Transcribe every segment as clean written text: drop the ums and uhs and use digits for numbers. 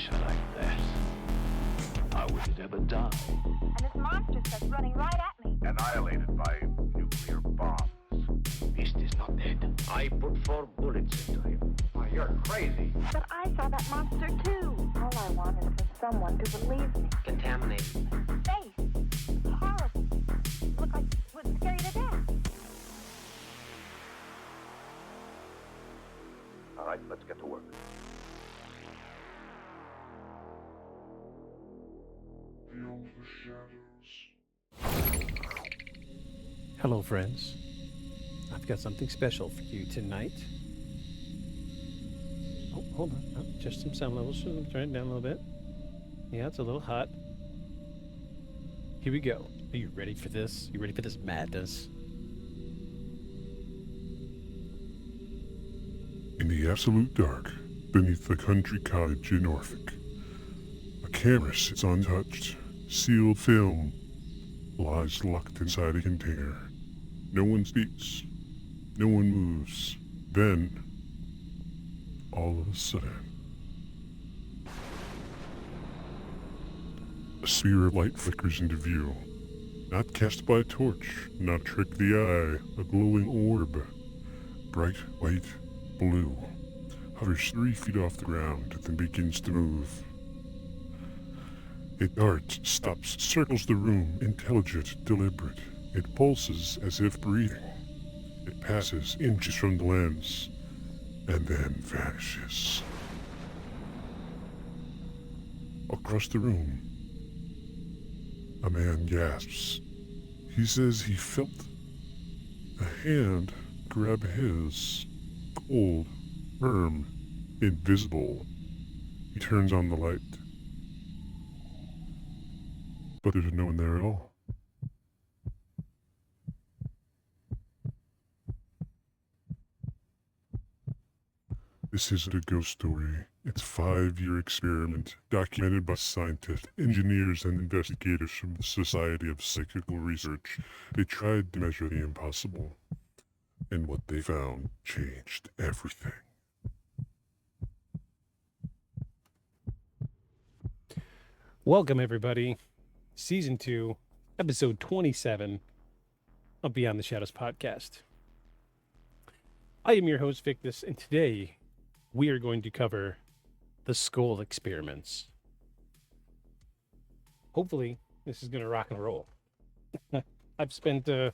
creature like that, how would it ever die? And this monster starts running right at me. Annihilated by nuclear bombs. Beast is not dead. I put 4 bullets into him. Oh, you're crazy. But I saw that monster too. All I want is for someone to believe me. Contaminated. Face. It's horrible. Look like it would scare you to death. All right, let's get to work. Hello, friends. I've got something special for you tonight. Oh, hold on. Oh, just some sound levels. Turn it down a little bit. Yeah, it's a little hot. Here we go. Are you ready for this? You ready for this madness? In the absolute dark, beneath the country cottage in Norfolk, a camera sits untouched. Sealed film lies locked inside a container. No one speaks. No one moves. Then, all of a sudden, a sphere of light flickers into view. Not cast by a torch, not trick the eye, a glowing orb. Bright white blue. Hovers 3 feet off the ground, then begins to move. It darts, stops, circles the room, intelligent, deliberate. It pulses as if breathing. It passes inches from the lens, and then vanishes. Across the room, a man gasps. He says he felt a hand grab his, cold, firm, invisible. He turns on the light. But there's no one there at all. This isn't a ghost story. It's a 5-year experiment documented by scientists, engineers, and investigators from the Society of Psychical Research. They tried to measure the impossible, and what they found changed everything. Welcome, everybody. Season 2, Episode 27 of Beyond the Shadows podcast. I am your host, Victus, and today we are going to cover the Scole Experiments. Hopefully, this is going to rock and roll. I've spent a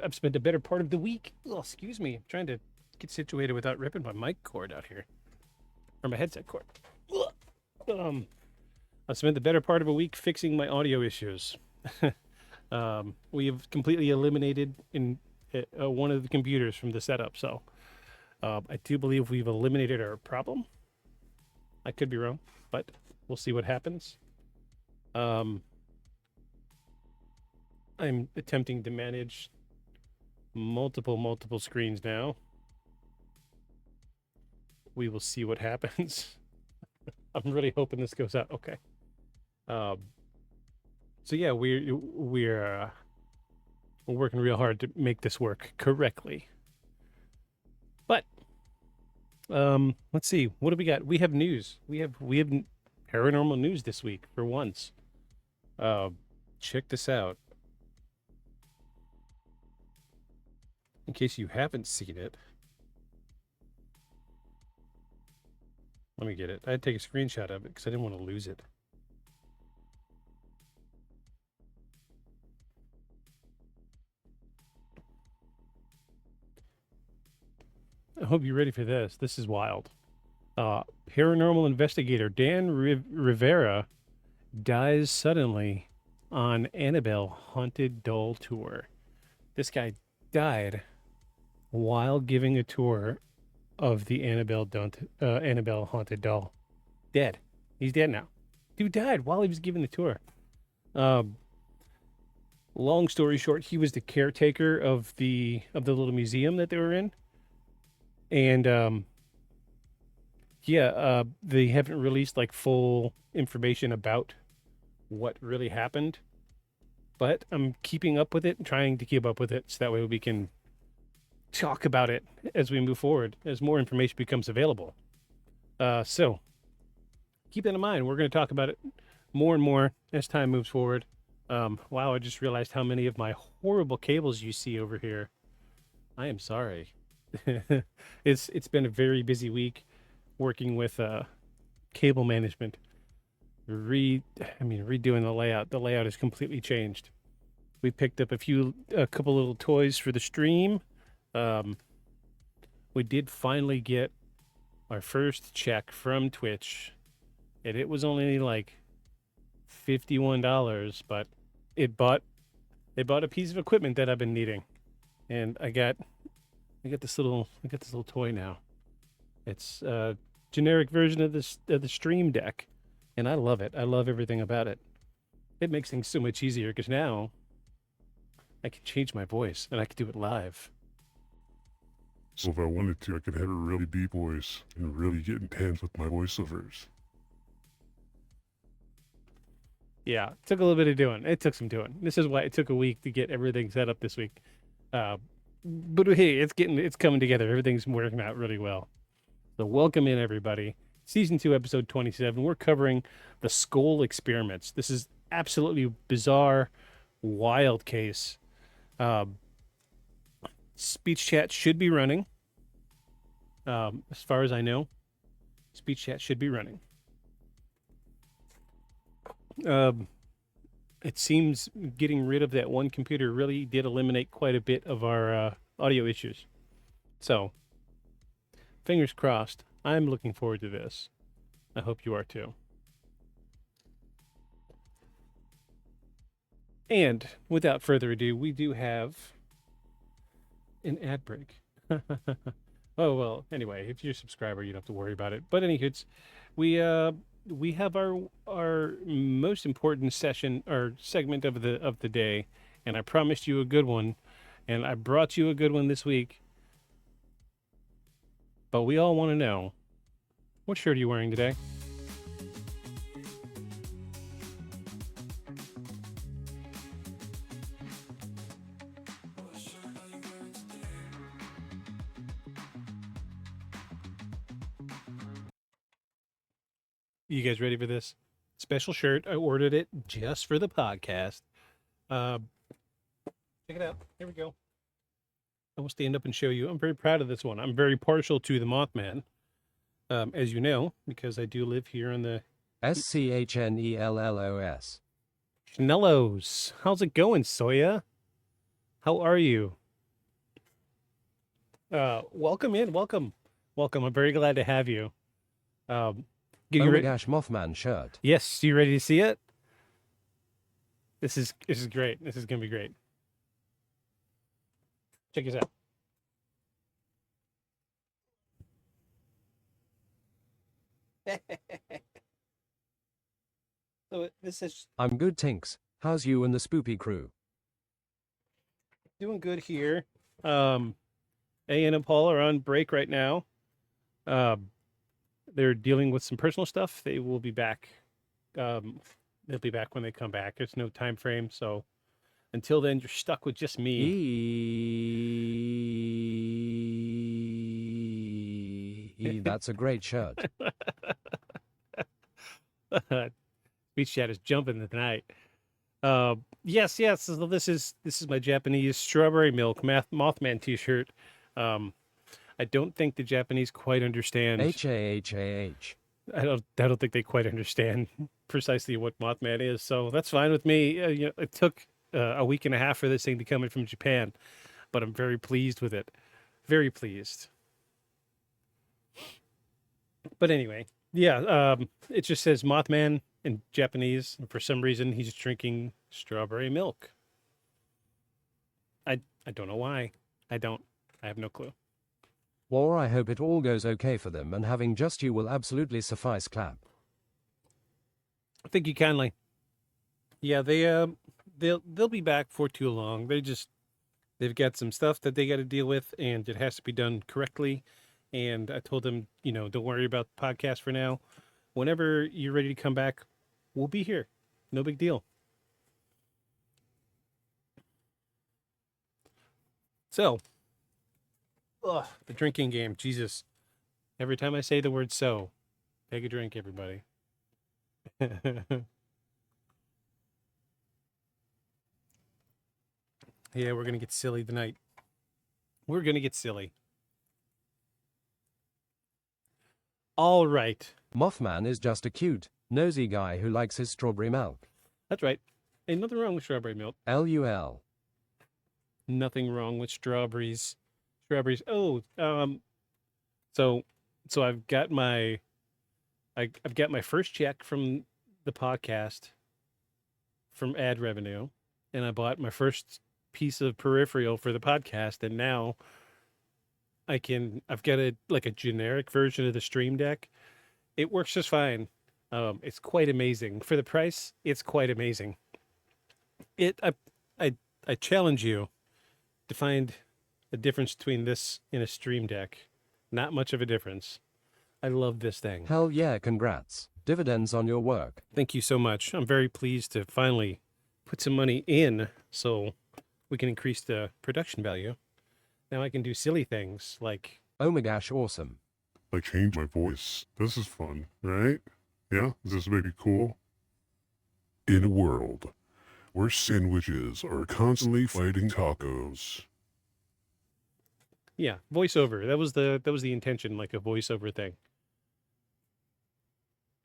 better part of the week. Oh, excuse me. I'm trying to get situated without ripping my mic cord out here, or my headset cord. I've spent the better part of a week fixing my audio issues. We have completely eliminated one of the computers from the setup, so I do believe we've eliminated our problem. I could be wrong, but we'll see what happens. I'm attempting to manage multiple screens now. We will see what happens. I'm really hoping this goes out okay. So yeah, we're working real hard to make this work correctly. But let's see, what do we got? We have news. We have paranormal news this week for once. Check this out. In case you haven't seen it. Let me get it. I had to take a screenshot of it because I didn't want to lose it. I hope you're ready for this. This is wild. Paranormal investigator Dan Rivera dies suddenly on Annabelle Haunted Doll tour. This guy died while giving a tour of the Annabelle Haunted Doll. Dead. He's dead now. Dude died while he was giving the tour. Long story short, he was the caretaker of the little museum that they were in. And they haven't released like full information about what really happened. But I'm keeping up with it and trying to keep up with it so that way we can talk about it as we move forward, as more information becomes available. So keep that in mind. We're going to talk about it more and more as time moves forward. Wow, I just realized how many of my horrible cables you see over here. I am sorry. It's been a very busy week working with cable management. Redoing the layout. The layout has completely changed. We picked up a couple little toys for the stream. We did finally get our first check from Twitch, and it was only like $51, but they bought a piece of equipment that I've been needing, and I got this little toy now. It's a generic version of the Stream Deck, and I love it. I love everything about it. It makes things so much easier because now I can change my voice and I can do it live. So if I wanted to, I could have a really deep voice and really get intense with my voiceovers. Yeah, it took a little bit of doing. It took some doing. This is why it took a week to get everything set up this week. But hey, it's coming together. Everything's working out really well. So welcome in, everybody. Season 2, episode 27. We're covering the Scole Experiments. This is absolutely bizarre, wild case. Speech chat should be running. As far as I know, speech chat should be running. It seems getting rid of that one computer really did eliminate quite a bit of our audio issues. So, fingers crossed. I'm looking forward to this. I hope you are too. And without further ado, we do have an ad break. Oh, well, anyway, if you're a subscriber, you don't have to worry about it. But anywho, we have our most important session or segment of the day, and I promised you a good one, and I brought you a good one this week. But we all want to know, what shirt are you wearing today? You guys ready for this? Special shirt. I ordered it just for the podcast. Check it out. Here we go. I will stand up and show you. I'm very proud of this one. I'm very partial to the Mothman, as you know, because I do live here on the SCHNELLOS. Schnellos. How's it going, Soya? How are you? Welcome in. Welcome. I'm very glad to have you. Oh my gosh, Mothman shirt. Yes, you ready to see it? This is great. This is gonna be great. Check this out. So this is I'm good, Tinks. How's you and the spoopy crew? doing good here. A and Paul are on break right now. They're dealing with some personal stuff. They will be back. They'll be back when they come back. There's no time frame, so until then, you're stuck with just me. That's a great shirt. Speech chat is jumping tonight. Yes. So this is my Japanese strawberry milk Mothman T-shirt. I don't think the Japanese quite understand. H-A-H-A-H. I don't think they quite understand precisely what Mothman is. So that's fine with me. It took a week and a half for this thing to come in from Japan, but I'm very pleased with it. Very pleased. But anyway, yeah, it just says Mothman in Japanese. And for some reason, he's drinking strawberry milk. I don't know why. I have no clue. Or I hope it all goes okay for them, and having just you will absolutely suffice. Clap. Thank you kindly. Yeah, they'll be back for too long. They've got some stuff that they got to deal with, and it has to be done correctly. And I told them, don't worry about the podcast for now. Whenever you're ready to come back, we'll be here. No big deal. So, the drinking game. Jesus. Every time I say the word so, take a drink, everybody. Yeah, we're gonna get silly tonight. We're gonna get silly. All right. Mothman is just a cute, nosy guy who likes his strawberry milk. That's right. Ain't nothing wrong with strawberry milk. LUL. Nothing wrong with strawberries. Strawberries. Oh, so I've got my I've got my first check from the podcast from ad revenue, and I bought my first piece of peripheral for the podcast, and now I've got a generic version of the Stream Deck. It works just fine. It's quite amazing. For the price, it's quite amazing. I challenge you to find a difference between this and a Stream Deck. Not much of a difference. I love this thing. Hell yeah, congrats. Dividends on your work. Thank you so much. I'm very pleased to finally put some money in so we can increase the production value. Now I can do silly things like... Oh my gosh, awesome. I changed my voice. This is fun, right? Yeah? Is this maybe cool? In a world where sandwiches are constantly fighting tacos. Yeah, voiceover. That was the intention, like a voiceover thing.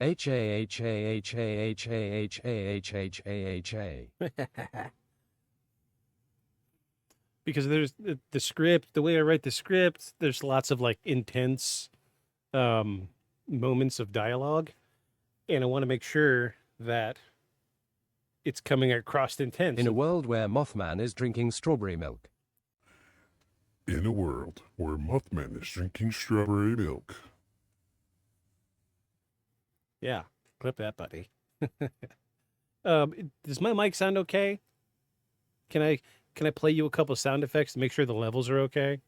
H-A-H-A-H-A-H-A-H-A-H-A-H-A-H-A. Because there's the script, the way I write the script, there's lots of like intense moments of dialogue, and I want to make sure that it's coming across intense. In a world where Mothman is drinking strawberry milk. In a world where Mothman is drinking strawberry milk. Yeah, clip that, buddy. Does my mic sound okay? Can I play you a couple sound effects to make sure the levels are okay?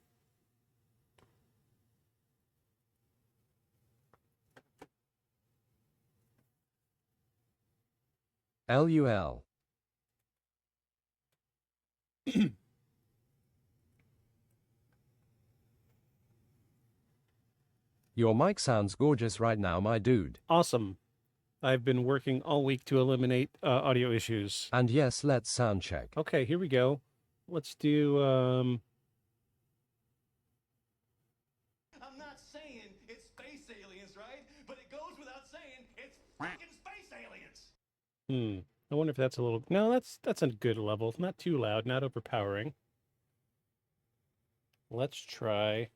LUL. Your mic sounds gorgeous right now, my dude. Awesome. I've been working all week to eliminate audio issues. And yes, let's sound check. Okay, here we go. Let's do I'm not saying it's space aliens, right? But it goes without saying it's fucking space aliens. I wonder if that's a little... No, that's a good level. Not too loud, not overpowering. Let's try...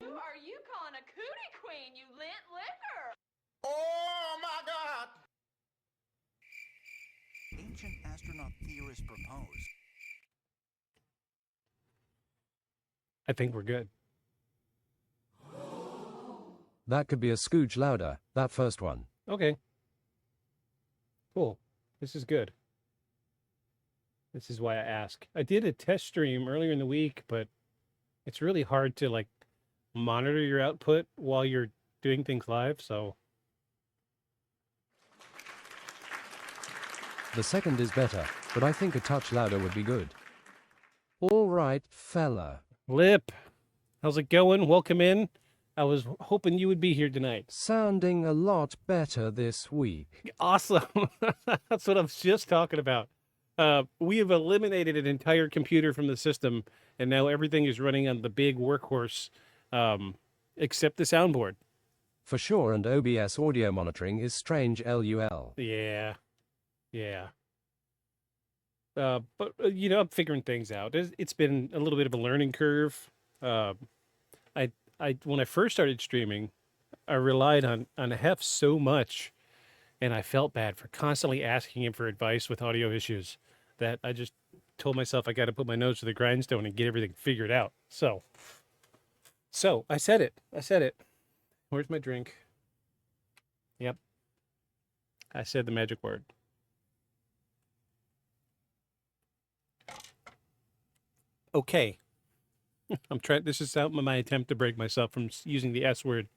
Who are you calling a cootie queen, you lint liquor? Oh my god! Ancient astronaut theorists propose. I think we're good. That could be a scooch louder, that first one. Okay. Cool. This is good. This is why I ask. I did a test stream earlier in the week, but it's really hard to like monitor your output while you're doing things live, so... The second is better, but I think a touch louder would be good. All right, fella. Lip, how's it going? Welcome in. I was hoping you would be here tonight. Sounding a lot better this week. Awesome. That's what I was just talking about. We have eliminated an entire computer from the system, and now everything is running on the big workhorse, except the soundboard. For sure, and OBS audio monitoring is strange LUL. Yeah. Yeah. But, you know, I'm figuring things out. It's been a little bit of a learning curve. When I first started streaming, I relied on Hef so much, and I felt bad for constantly asking him for advice with audio issues that I just told myself I got to put my nose to the grindstone and get everything figured out. So I said it. Where's my drink? Yep. I said the magic word. Okay. I'm trying. This is my attempt to break myself from using the S word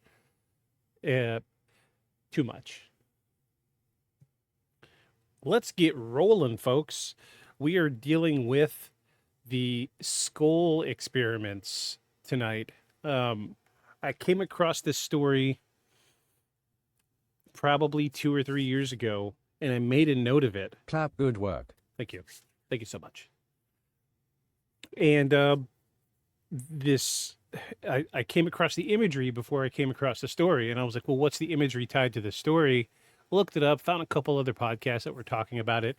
too much. Let's get rolling, folks. We are dealing with the Scole Experiments tonight. I came across this story probably 2 or 3 years ago, and I made a note of it. Clap, good work. Thank you. Thank you so much. And I came across the imagery before I came across the story, and I was like, well, what's the imagery tied to this story? Looked it up, found a couple other podcasts that were talking about it,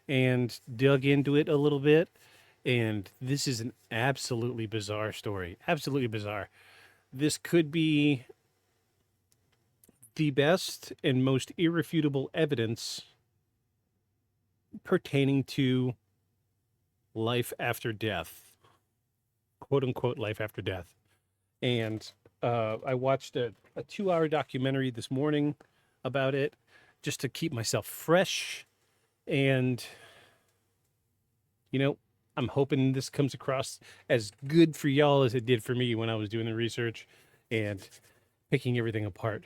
and dug into it a little bit. And this is an absolutely bizarre story. Absolutely bizarre. This could be the best and most irrefutable evidence pertaining to life after death, quote unquote, life after death. And I watched a 2-hour documentary this morning about it just to keep myself fresh. And, you know, I'm hoping this comes across as good for y'all as it did for me when I was doing the research and picking everything apart.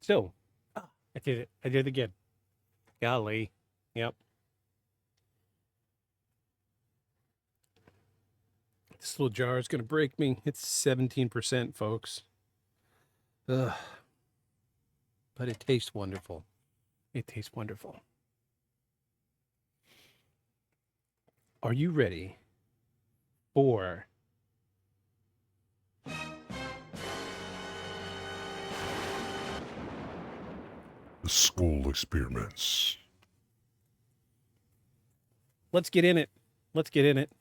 So, I did it. I did it again. Golly. Yep. This little jar is going to break me. It's 17%, folks. Ugh. But it tastes wonderful. It tastes wonderful. Are you ready for The Scole Experiments. Let's get in it. Let's get in it.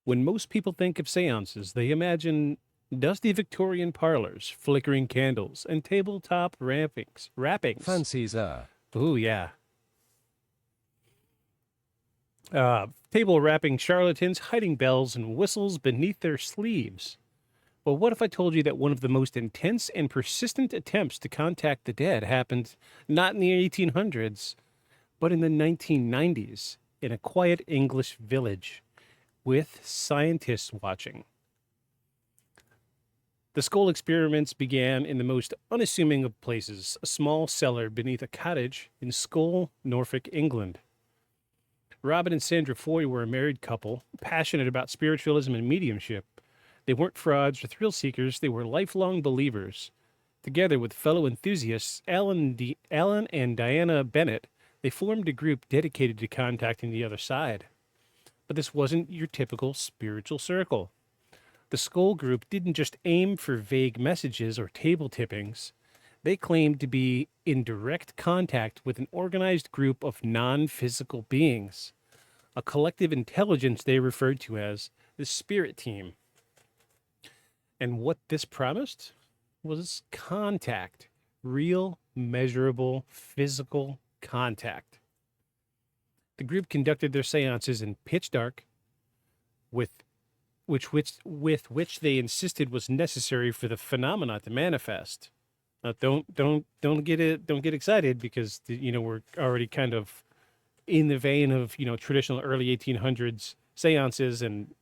When most people think of seances, they imagine dusty Victorian parlors, flickering candles, and tabletop wrappings. Fancies are. Ooh, yeah. Table wrapping charlatans hiding bells and whistles beneath their sleeves. Well, what if I told you that one of the most intense and persistent attempts to contact the dead happened not in the 1800s, but in the 1990s in a quiet English village with scientists watching? The Scole Experiments began in the most unassuming of places, a small cellar beneath a cottage in Scole, Norfolk, England. Robin and Sandra Foy were a married couple, passionate about spiritualism and mediumship. They weren't frauds or thrill seekers, they were lifelong believers. Together with fellow enthusiasts Alan and Diana Bennett, they formed a group dedicated to contacting the other side. But this wasn't your typical spiritual circle. The Scole group didn't just aim for vague messages or table tippings. They claimed to be in direct contact with an organized group of non-physical beings, a collective intelligence they referred to as the Spirit Team. And what this promised was contact, real, measurable, physical contact. The group conducted their seances in pitch dark, with which they insisted was necessary for the phenomena to manifest. Now, don't get excited, because we're already kind of in the vein of traditional early 1800s seances and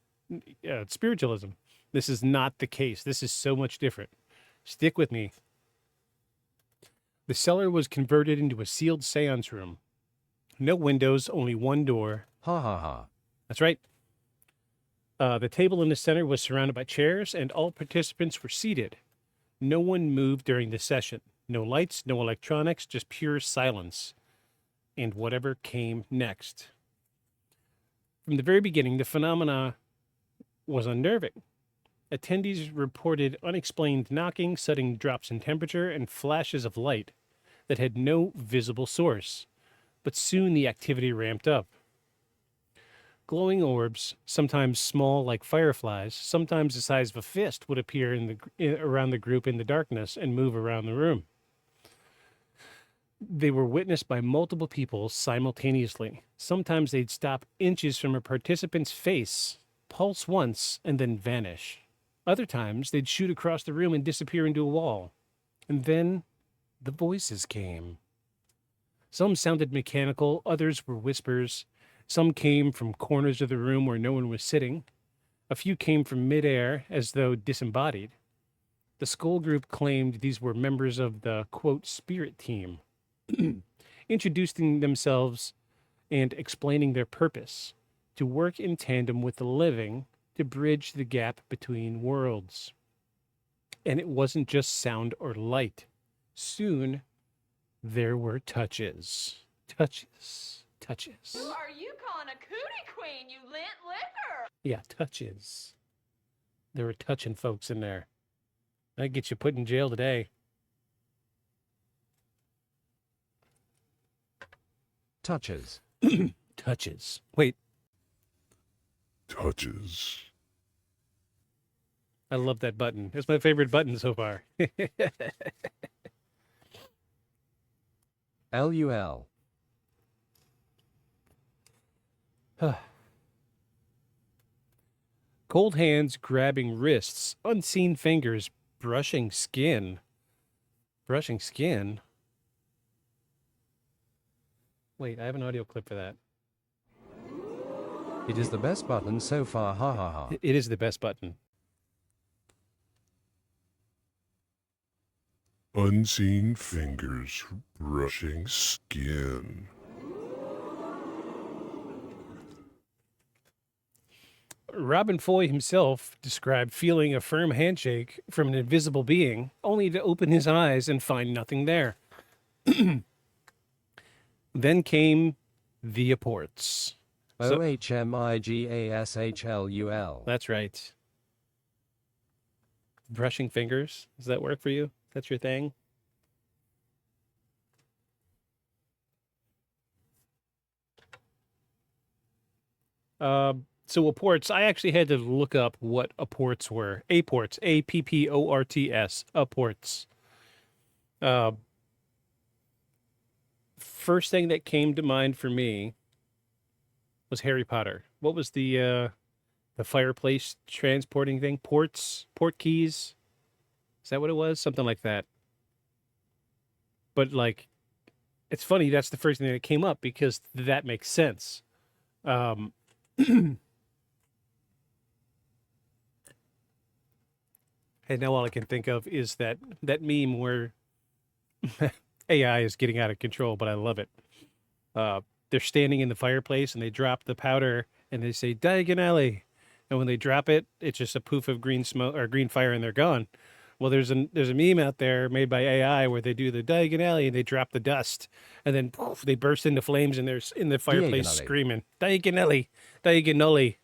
spiritualism. This is not the case. This is so much different. Stick with me. The cellar was converted into a sealed seance room. No windows, only one door. Ha ha ha. That's right. The table in the center was surrounded by chairs, and all participants were seated. No one moved during the session. No lights, no electronics, just pure silence. And whatever came next. From the very beginning, the phenomena was unnerving. Attendees reported unexplained knocking, sudden drops in temperature, and flashes of light that had no visible source. But soon the activity ramped up. Glowing orbs, sometimes small like fireflies, sometimes the size of a fist, would appear around the group in the darkness and move around the room. They were witnessed by multiple people simultaneously. Sometimes they'd stop inches from a participant's face, pulse once, and then vanish. Other times, they'd shoot across the room and disappear into a wall. And then the voices came. Some sounded mechanical, others were whispers. Some came from corners of the room where no one was sitting. A few came from midair, as though disembodied. The Scole group claimed these were members of the, quote, Spirit Team, introducing themselves and explaining their purpose: to work in tandem with the living to bridge the gap between worlds. And it wasn't just sound or light. Soon, there were touches. Touches. Touches. Who are you calling a cootie queen, you lint liquor? Yeah, touches. There were touching folks in there. That'd get you put in jail today. Touches. Touches. Wait, Touches. I love that button. It's my favorite button so far. LUL. Cold hands grabbing wrists, unseen fingers brushing skin. Brushing skin? Wait, I have an audio clip for that. It is the best button so far, ha ha ha. It is the best button. Unseen fingers brushing skin. Robin Foy himself described feeling a firm handshake from an invisible being, only to open his eyes and find nothing there. Then came the apports. OHMIGASHLUL. That's right. Brushing fingers. Does that work for you? That's your thing? So apports, I actually had to look up what apports were. Apports, APPORTS, apports. First thing that came to mind for me was Harry Potter. What was the fireplace transporting thing? Port keys? Is that what it was? Something like that. But like, it's funny, that's the first thing that came up because that makes sense. And now all I can think of is that meme where AI is getting out of control, but I love it. They're standing in the fireplace and they drop the powder and they say Diagon Alley. And when they drop it, it's just a poof of green smoke or green fire and they're gone. Well, there's a meme out there made by AI where they do the Diagon Alley and they drop the dust and then poof, they burst into flames and they're in the fireplace screaming Diagon Alley, Diagon Alley.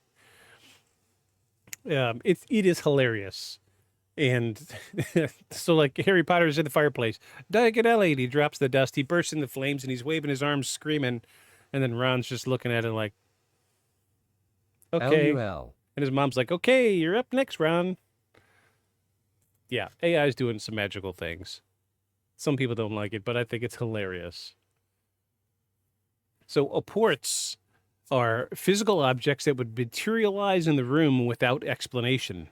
It is hilarious. And so like Harry Potter's in the fireplace, Diagon Alley, and he drops the dust, he bursts into flames and he's waving his arms screaming. And then Ron's just looking at it like, okay. LUL. And his mom's like, okay, you're up next, Ron. Yeah, AI's doing some magical things. Some people don't like it, but I think it's hilarious. So apports are physical objects that would materialize in the room without explanation.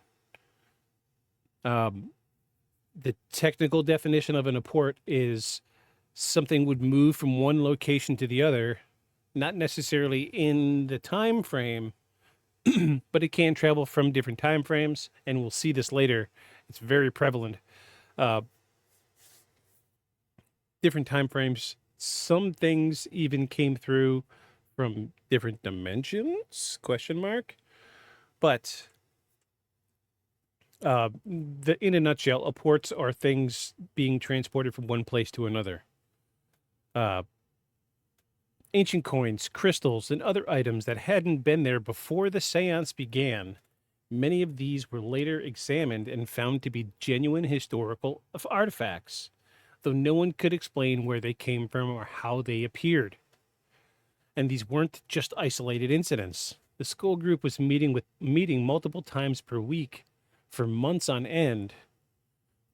The technical definition of an apport is something would move from one location to the other, not necessarily in the time frame, but it can travel from different time frames, and we'll see this later. It's very prevalent. Different time frames. Some things even came through from different dimensions? Question mark. But in a nutshell, apports are things being transported from one place to another. Ancient coins, crystals, and other items that hadn't been there before the seance began. Many of these were later examined and found to be genuine historical artifacts, though no one could explain where they came from or how they appeared. And these weren't just isolated incidents. The Scole group was meeting multiple times per week for months on end.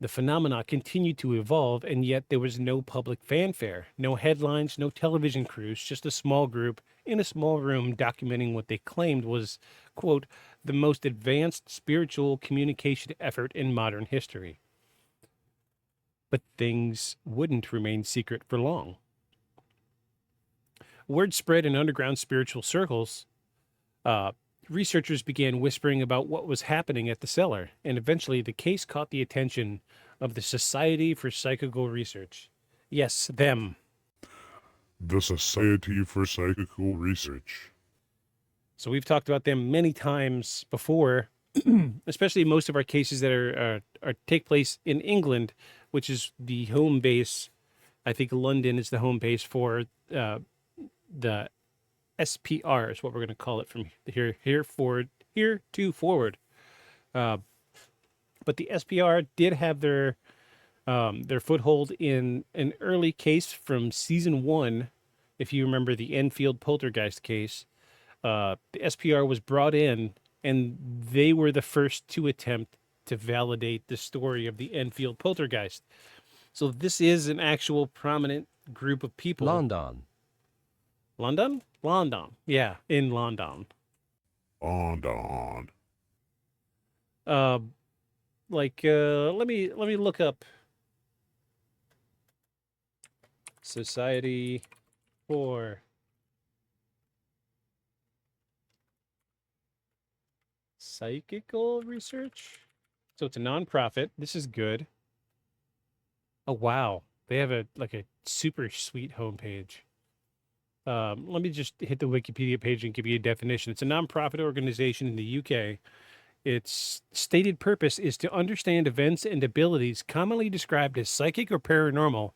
The phenomena continued to evolve, and yet there was no public fanfare, no headlines, no television crews, just a small group in a small room documenting what they claimed was, quote, the most advanced spiritual communication effort in modern history. But things wouldn't remain secret for long. Word spread in underground spiritual circles. Researchers began whispering about what was happening at the cellar, and eventually the case caught the attention of the Society for Psychical Research. Yes, them. The Society for Psychical Research. So we've talked about them many times before, especially most of our cases that are take place in England, which is the home base. I think London is the home base for the SPR is what we're going to call it from here to forward. But the SPR did have their foothold in an early case from season 1. If you remember the Enfield poltergeist case, the SPR was brought in, and they were the first to attempt to validate the story of the Enfield poltergeist. So this is an actual prominent group of people. London. London? London. Yeah, in London. London. Let me look up Society for Psychical Research. So it's a nonprofit. This is good. Oh wow, they have a super sweet homepage. Let me just hit the Wikipedia page and give you a definition. It's a nonprofit organization in the UK. Its stated purpose is to understand events and abilities commonly described as psychic or paranormal.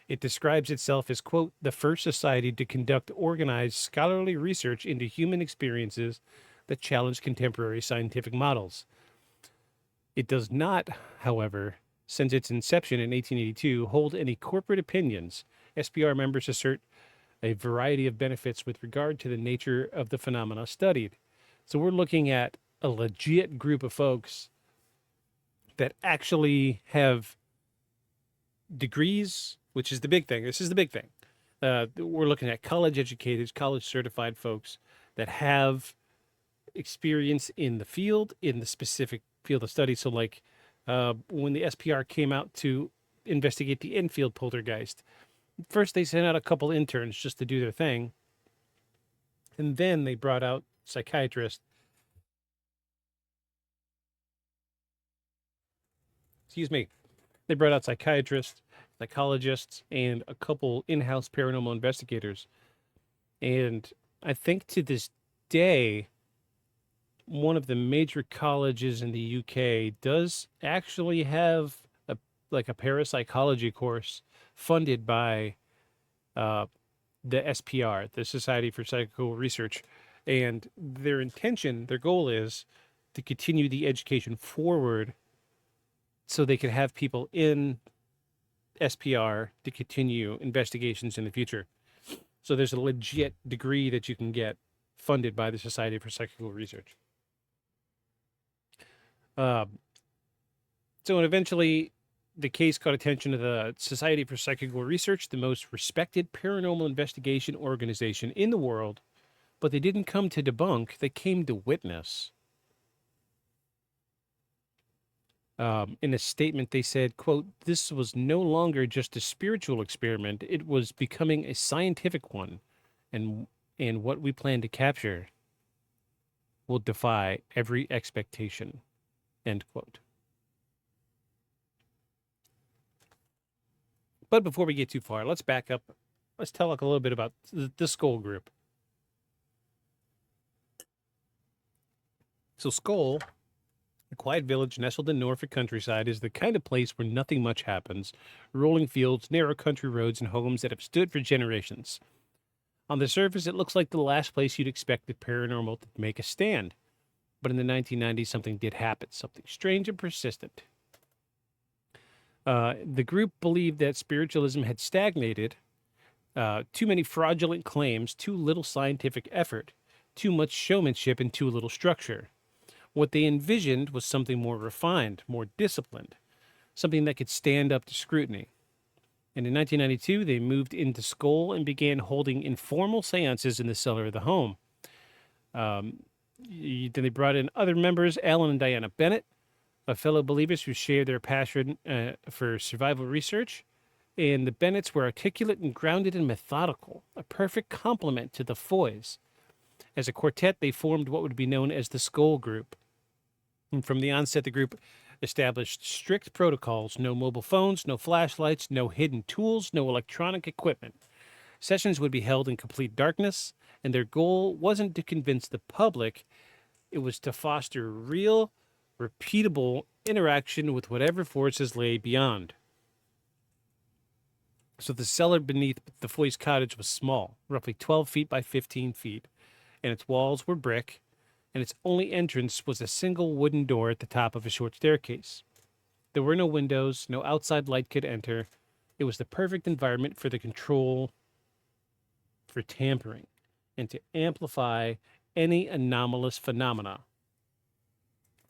It describes itself as, quote, the first society to conduct organized scholarly research into human experiences that challenge contemporary scientific models. It does not, however, since its inception in 1882, hold any corporate opinions. SPR members assert a variety of benefits with regard to the nature of the phenomena studied. So we're looking at a legit group of folks that actually have degrees, which is the big thing. This is the big thing. We're looking at college educated, college certified folks that have experience in the field, in the specific field of study. So like when the SPR came out to investigate the Enfield poltergeist, first they sent out a couple interns just to do their thing. And then they brought out psychiatrists. Excuse me. They brought out psychiatrists, psychologists, and a couple in-house paranormal investigators. And I think to this day, one of the major colleges in the UK does actually have a parapsychology course funded by the SPR, the Society for Psychical Research. And their goal is to continue the education forward so they could have people in SPR to continue investigations in the future. So there's a legit degree that you can get funded by the Society for Psychical Research. So eventually the case caught attention of the Society for Psychical Research, the most respected paranormal investigation organization in the world, but they didn't come to debunk, they came to witness. In a statement, they said, quote, this was no longer just a spiritual experiment. It was becoming a scientific one. And what we plan to capture will defy every expectation, end quote. But before we get too far, let's back up. Let's talk a little bit about the Scole group. So Scole, a quiet village nestled in Norfolk countryside, is the kind of place where nothing much happens. Rolling fields, narrow country roads, and homes that have stood for generations. On the surface, it looks like the last place you'd expect the paranormal to make a stand. But in the 1990s, something did happen, something strange and persistent. The group believed that spiritualism had stagnated, too many fraudulent claims, too little scientific effort, too much showmanship, and too little structure. What they envisioned was something more refined, more disciplined, something that could stand up to scrutiny. And in 1992, they moved into Scole and began holding informal seances in the cellar of the home. Then they brought in other members, Alan and Diana Bennett, fellow believers who shared their passion for survival research. And the Bennetts were articulate and grounded and methodical, a perfect complement to the Foys. As a quartet, they formed what would be known as the Scole Group. And from the onset, the group established strict protocols: no mobile phones, no flashlights, no hidden tools, no electronic equipment. Sessions would be held in complete darkness, and their goal wasn't to convince the public, it was to foster real, repeatable interaction with whatever forces lay beyond. So the cellar beneath the Foy's cottage was small, roughly 12 feet by 15 feet, and its walls were brick, and its only entrance was a single wooden door at the top of a short staircase. There were no windows, no outside light could enter. It was the perfect environment for the control, for tampering, and to amplify any anomalous phenomena.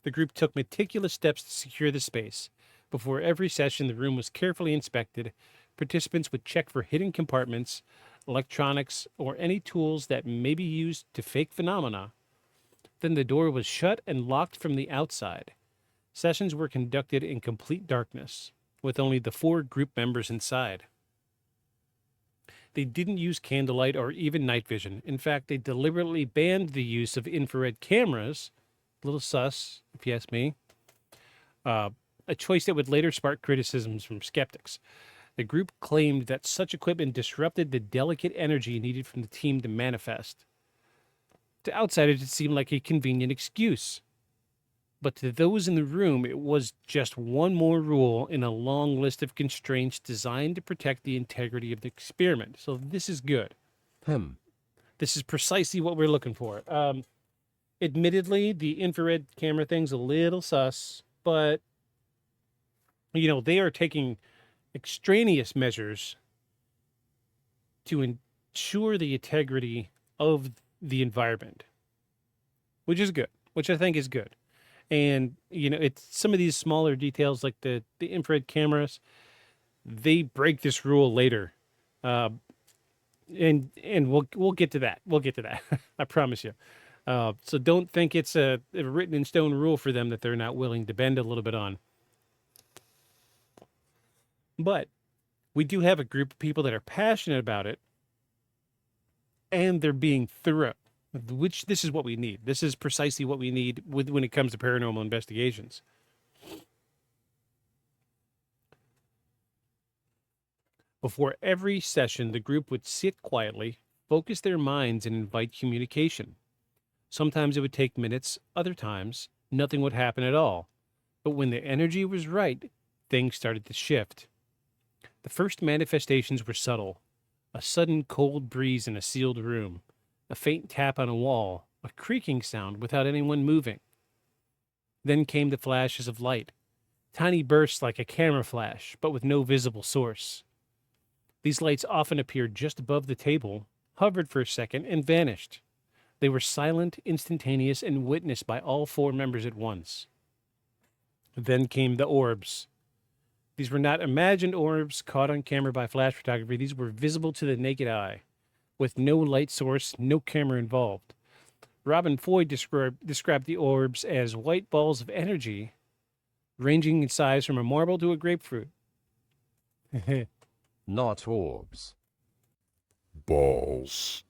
The group took meticulous steps to secure the space. Before every session, the room was carefully inspected. Participants would check for hidden compartments, electronics, or any tools that may be used to fake phenomena. Then the door was shut and locked from the outside. Sessions were conducted in complete darkness, with only the 4 group members inside. They didn't use candlelight or even night vision. In fact, they deliberately banned the use of infrared cameras. A little sus, if you ask me. A choice that would later spark criticisms from skeptics. The group claimed that such equipment disrupted the delicate energy needed from the team to manifest. To outsiders, it seemed like a convenient excuse. But to those in the room, it was just one more rule in a long list of constraints designed to protect the integrity of the experiment. So this is good. This is precisely what we're looking for. Admittedly, the infrared camera thing's a little sus, but, you know, they are taking extraneous measures to ensure the integrity of the environment, which is good, which I think is good. And, you know, it's some of these smaller details like the infrared cameras, they break this rule later. And we'll get to that. We'll get to that. I promise you. So don't think it's a written in stone rule for them that they're not willing to bend a little bit on. But we do have a group of people that are passionate about it, and they're being thorough, which this is what we need. This is precisely what we need when it comes to paranormal investigations. Before every session, the group would sit quietly, focus their minds, and invite communication. Sometimes it would take minutes, other times nothing would happen at all. But when the energy was right, things started to shift. The first manifestations were subtle. A sudden cold breeze in a sealed room, a faint tap on a wall, a creaking sound without anyone moving. Then came the flashes of light, tiny bursts like a camera flash, but with no visible source. These lights often appeared just above the table, hovered for a second, and vanished. They were silent, instantaneous, and witnessed by all 4 members at once. Then came the orbs. These were not imagined orbs caught on camera by flash photography. These were visible to the naked eye, with no light source, no camera involved. Robin Foy described the orbs as white balls of energy, ranging in size from a marble to a grapefruit. Not orbs. Balls.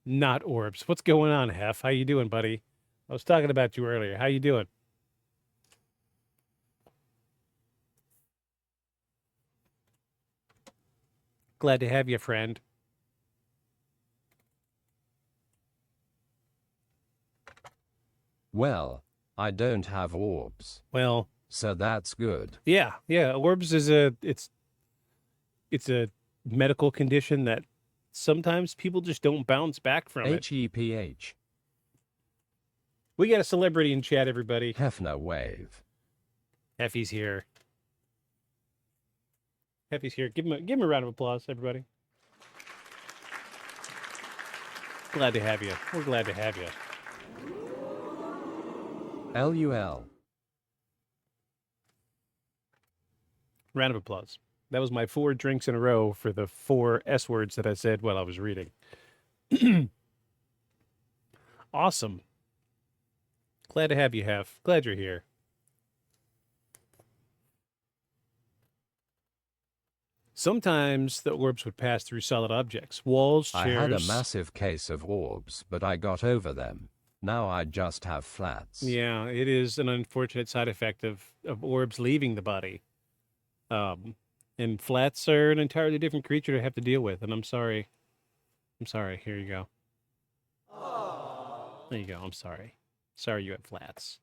Not orbs. What's going on, Hef? How you doing, buddy? I was talking about you earlier. How you doing? Glad to have you, friend. Well, I don't have orbs. Well, so that's good. Yeah. Orbs is it's a medical condition that sometimes people just don't bounce back from it. HEPH. We got a celebrity in chat, everybody. Hefner wave. Heffy's here. Heffy's here. Give him a round of applause, everybody. Glad to have you. We're glad to have you. LUL. Round of applause. That was my 4 drinks in a row for the 4 S words that I said while I was reading. Awesome. Glad to have you, Hef. Glad you're here. Sometimes the orbs would pass through solid objects, walls, chairs. I had a massive case of orbs, but I got over them. Now I just have flats. Yeah, it is an unfortunate side effect of orbs leaving the body. And flats are an entirely different creature to have to deal with, and I'm sorry. I'm sorry. Here you go. There you go. I'm sorry. Sorry you had flats.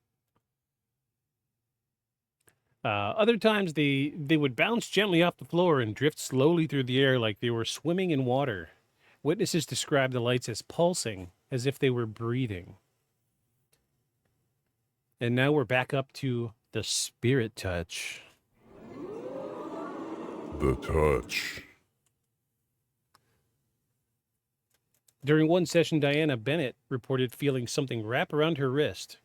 Other times they would bounce gently off the floor and drift slowly through the air like they were swimming in water. Witnesses described the lights as pulsing, as if they were breathing. And now we're back up to the spirit touch. The touch. During one session, Diana Bennett reported feeling something wrap around her wrist.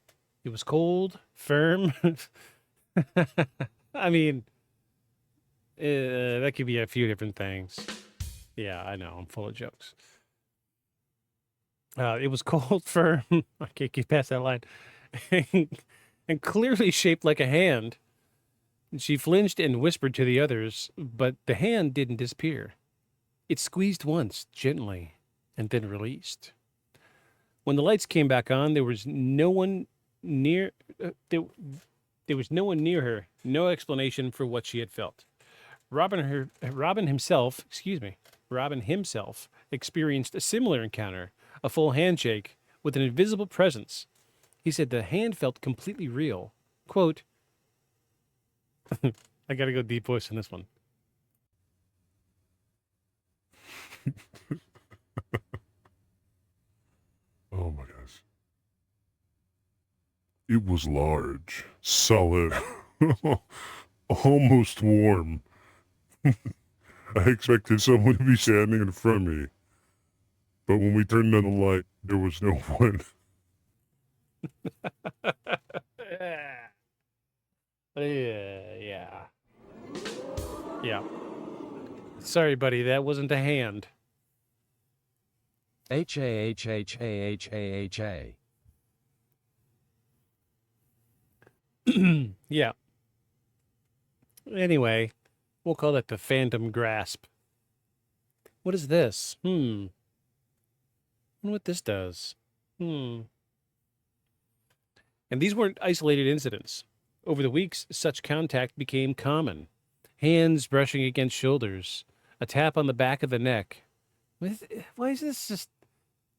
It was cold, firm. I mean, that could be a few different things. Yeah, I know. I'm full of jokes. It was cold, firm. I can't get past that line. And clearly shaped like a hand. She flinched and whispered to the others, but the hand didn't disappear. It squeezed once, gently, and then released. When the lights came back on, there was no one near. There was no one near her. No explanation for what she had felt. Robin himself experienced a similar encounter, a full handshake with an invisible presence. He said the hand felt completely real. Quote, I gotta go deep voice in this one. Oh my gosh. It was large, solid, almost warm. I expected someone to be standing in front of me. But when we turned on the light, there was no one. Yeah. Sorry, buddy, that wasn't a hand. H-A-H-H-A-H-A-H-A. Yeah. Anyway, we'll call that the phantom grasp. What is this? I wonder what this does. And these weren't isolated incidents. Over the weeks, such contact became common. Hands brushing against shoulders, a tap on the back of the neck. Why is this just...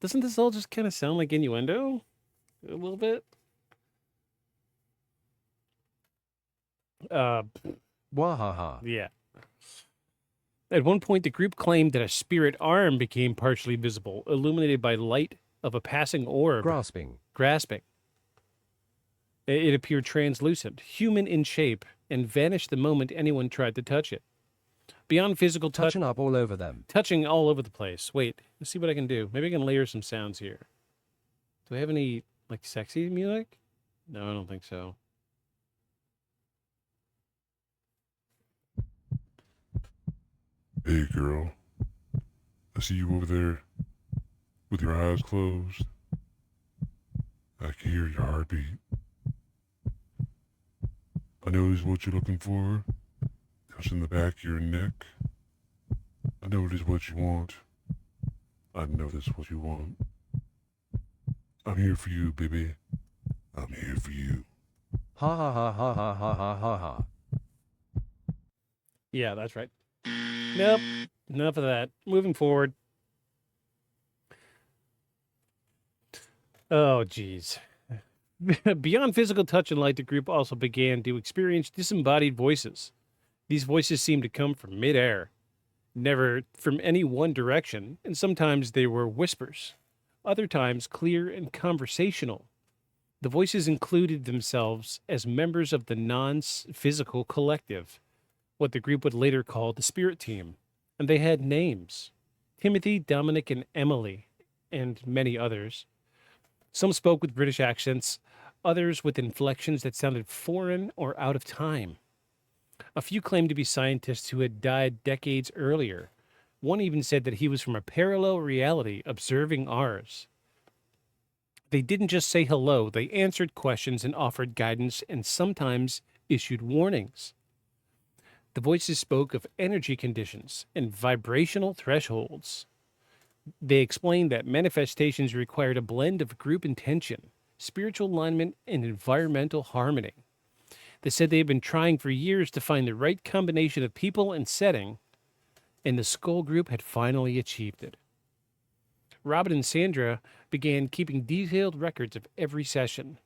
Doesn't this all just kind of sound like innuendo? A little bit? Wahaha. Yeah. At one point, the group claimed that a spirit arm became partially visible, illuminated by light of a passing orb. Grasping. It appeared translucent, human in shape, and vanished the moment anyone tried to touch it. Beyond physical touch... Touching up all over them. Touching all over the place. Wait, let's see what I can do. Maybe I can layer some sounds here. Do I have any, like, sexy music? No, I don't think so. Hey, girl. I see you over there with your eyes closed. I can hear your heartbeat. I know this is what you're looking for. Touching the back of your neck. I know it is what you want. I know this is what you want. I'm here for you, baby. I'm here for you. Ha ha ha ha ha ha ha ha ha. Yeah, that's right. Nope. Enough of that. Moving forward. Oh, geez. Beyond physical touch and light, the group also began to experience disembodied voices. These voices seemed to come from midair, never from any one direction, and sometimes they were whispers, other times clear and conversational. The voices included themselves as members of the non-physical collective, what the group would later call the spirit team, and they had names: Timothy, Dominic, and Emily, and many others. Some spoke with British accents, others with inflections that sounded foreign or out of time. A few claimed to be scientists who had died decades earlier. One even said that he was from a parallel reality observing ours. They didn't just say hello, they answered questions and offered guidance and sometimes issued warnings. The voices spoke of energy conditions and vibrational thresholds. They explained that manifestations required a blend of group intention, spiritual alignment, and environmental harmony. They said they had been trying for years to find the right combination of people and setting, and the Scole Group had finally achieved it. Robin and Sandra began keeping detailed records of every session.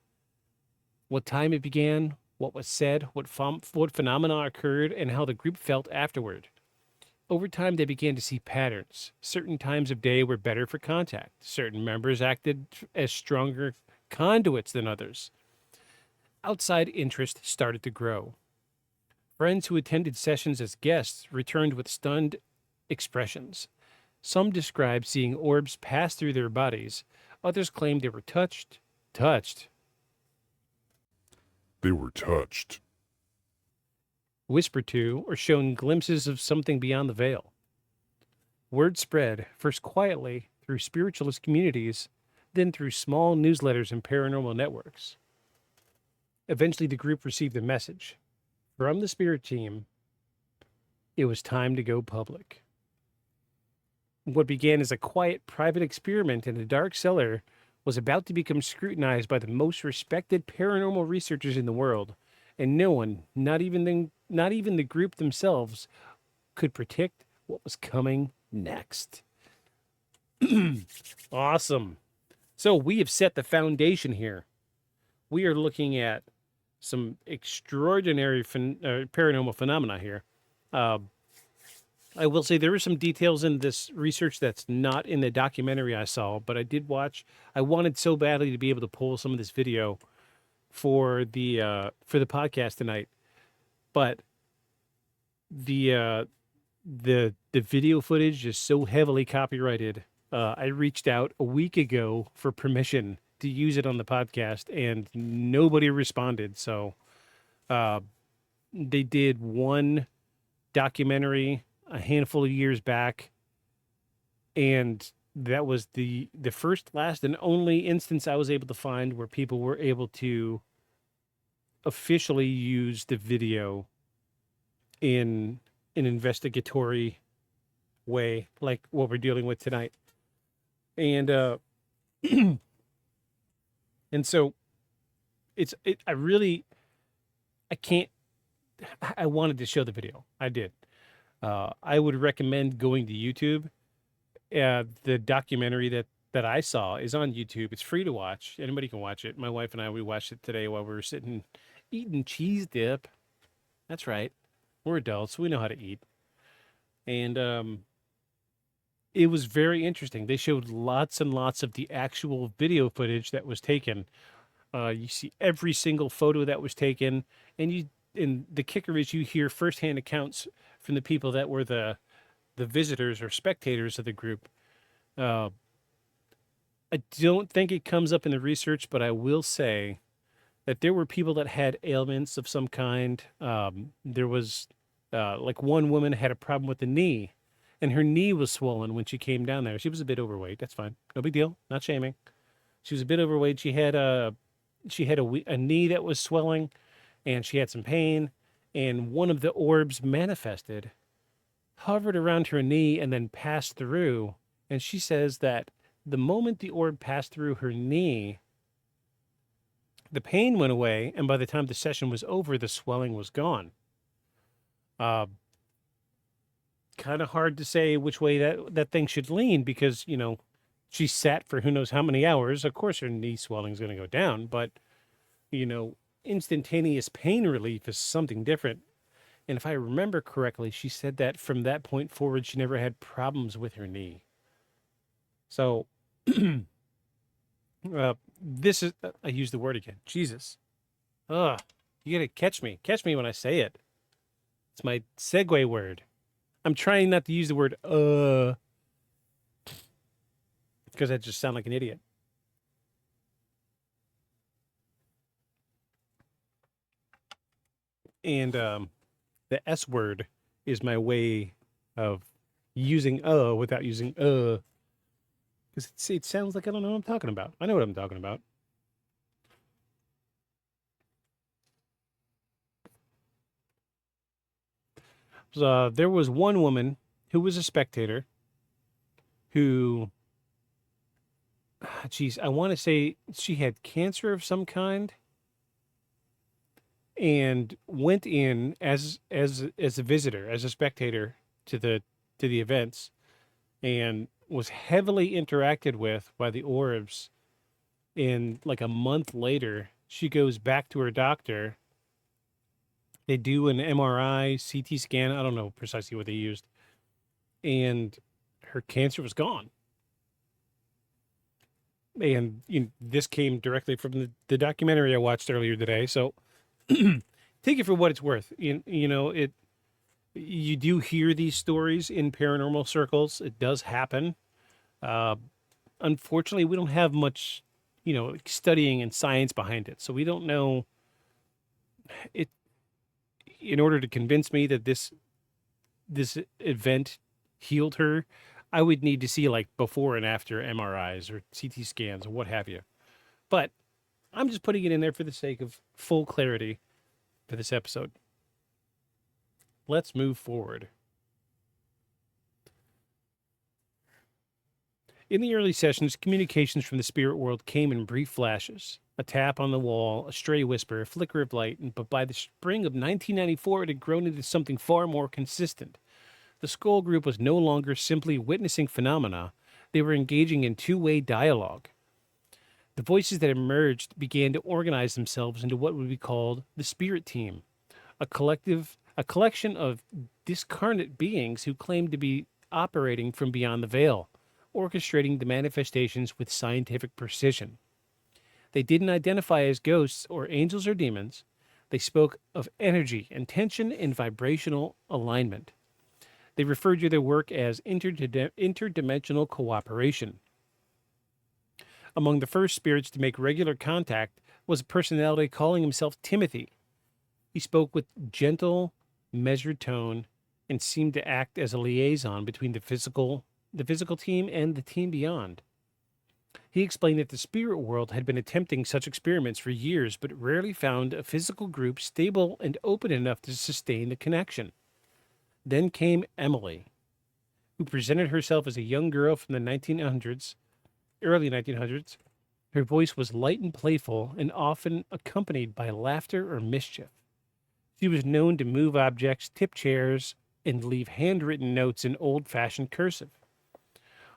What time it began, what was said, what phenomena occurred, and how the group felt afterward. Over time, they began to see patterns. Certain times of day were better for contact. Certain members acted as stronger conduits than others. Outside interest started to grow. Friends who attended sessions as guests returned with stunned expressions. Some described seeing orbs pass through their bodies. Others claimed they were touched. They were touched. Whispered to, or shown glimpses of something beyond the veil. Word spread, first quietly through spiritualist communities, then through small newsletters and paranormal networks. Eventually, the group received a message from the spirit team. It was time to go public. What began as a quiet private experiment in a dark cellar was about to become scrutinized by the most respected paranormal researchers in the world, and no one, not even the group themselves, could predict what was coming next. Awesome. So we have set the foundation here. We are looking at some extraordinary paranormal phenomena here. I will say there are some details in this research that's not in the documentary I saw, but I did watch. I wanted so badly to be able to pull some of this video for the podcast tonight, but the video footage is so heavily copyrighted. I reached out a week ago for permission to use it on the podcast, and nobody responded. So they did one documentary a handful of years back, and that was the first, last, and only instance I was able to find where people were able to officially use the video in an investigatory way, like what we're dealing with tonight. And and so I wanted to show the video. I did. I would recommend going to YouTube. The documentary that I saw is on YouTube. It's free to watch. Anybody can watch it. My wife and we watched it today while we were sitting eating cheese dip. That's right. We're adults. We know how to eat. And it was very interesting. They showed lots and lots of the actual video footage that was taken. You see every single photo that was taken, and the kicker is you hear firsthand accounts from the people that were the visitors or spectators of the group. I don't think it comes up in the research, but I will say that there were people that had ailments of some kind. There was like one woman had a problem with the knee, and her knee was swollen when she came down there. She was a bit overweight. That's fine. No big deal. Not shaming. She was a bit overweight. She had a knee that was swelling, and she had some pain, and one of the orbs manifested, hovered around her knee, and then passed through. And she says that the moment the orb passed through her knee, the pain went away, and by the time the session was over, the swelling was gone. Kind of hard to say which way that thing should lean, because, she sat for who knows how many hours. Of course, her knee swelling is going to go down, but, instantaneous pain relief is something different. And if I remember correctly, she said that from that point forward, she never had problems with her knee. So, this is, I used the word again. Jesus. You got to catch me. Catch me when I say it. It's my segue word. I'm trying not to use the word, because I just sound like an idiot. And the S word is my way of using without using because it sounds like I don't know what I'm talking about. I know what I'm talking about. So, there was one woman who was a spectator who, I want to say she had cancer of some kind. and went in as a visitor, as a spectator to the events, and was heavily interacted with by the orbs. And like a month later, she goes back to her doctor. They do an MRI, CT scan. I don't know precisely what they used. And her cancer was gone. And this came directly from the documentary I watched earlier today. So take it for what it's worth. You do hear these stories in paranormal circles. It does happen. Unfortunately, we don't have much, studying and science behind it. So we don't know it. In order to convince me that this event healed her, I would need to see like before and after MRIs or CT scans or what have you. But I'm just putting it in there for the sake of full clarity for this episode. Let's move forward. In the early sessions, communications from the spirit world came in brief flashes. A tap on the wall, a stray whisper, a flicker of light, but by the spring of 1994, it had grown into something far more consistent. The Scole group was no longer simply witnessing phenomena. They were engaging in two-way dialogue. The voices that emerged began to organize themselves into what would be called the spirit team, a collection of discarnate beings who claimed to be operating from beyond the veil, orchestrating the manifestations with scientific precision. They didn't identify as ghosts or angels or demons. They spoke of energy, intention, and vibrational alignment. They referred to their work as interdimensional cooperation. Among the first spirits to make regular contact was a personality calling himself Timothy. He spoke with gentle, measured tone and seemed to act as a liaison between the physical team and the team beyond. He explained that the spirit world had been attempting such experiments for years, but rarely found a physical group stable and open enough to sustain the connection. Then came Emily, who presented herself as a young girl from the early 1900s. Her voice was light and playful and often accompanied by laughter or mischief. She was known to move objects, tip chairs, and leave handwritten notes in old-fashioned cursive.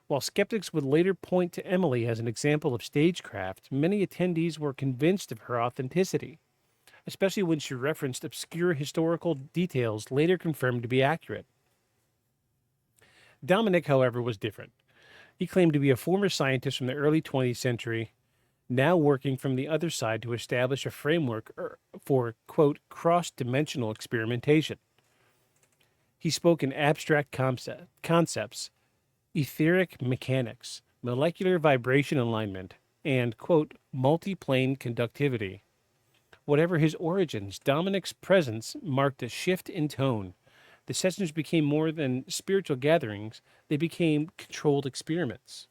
While skeptics would later point to Emily as an example of stagecraft, many attendees were convinced of her authenticity, especially when she referenced obscure historical details later confirmed to be accurate. Dominic, however, was different. He claimed to be a former scientist from the early 20th century, now working from the other side to establish a framework for, quote, cross-dimensional experimentation. He spoke in abstract concepts, etheric mechanics, molecular vibration alignment, and, quote, multi-plane conductivity. Whatever his origins, Dominic's presence marked a shift in tone. The sessions became more than spiritual gatherings, they became controlled experiments.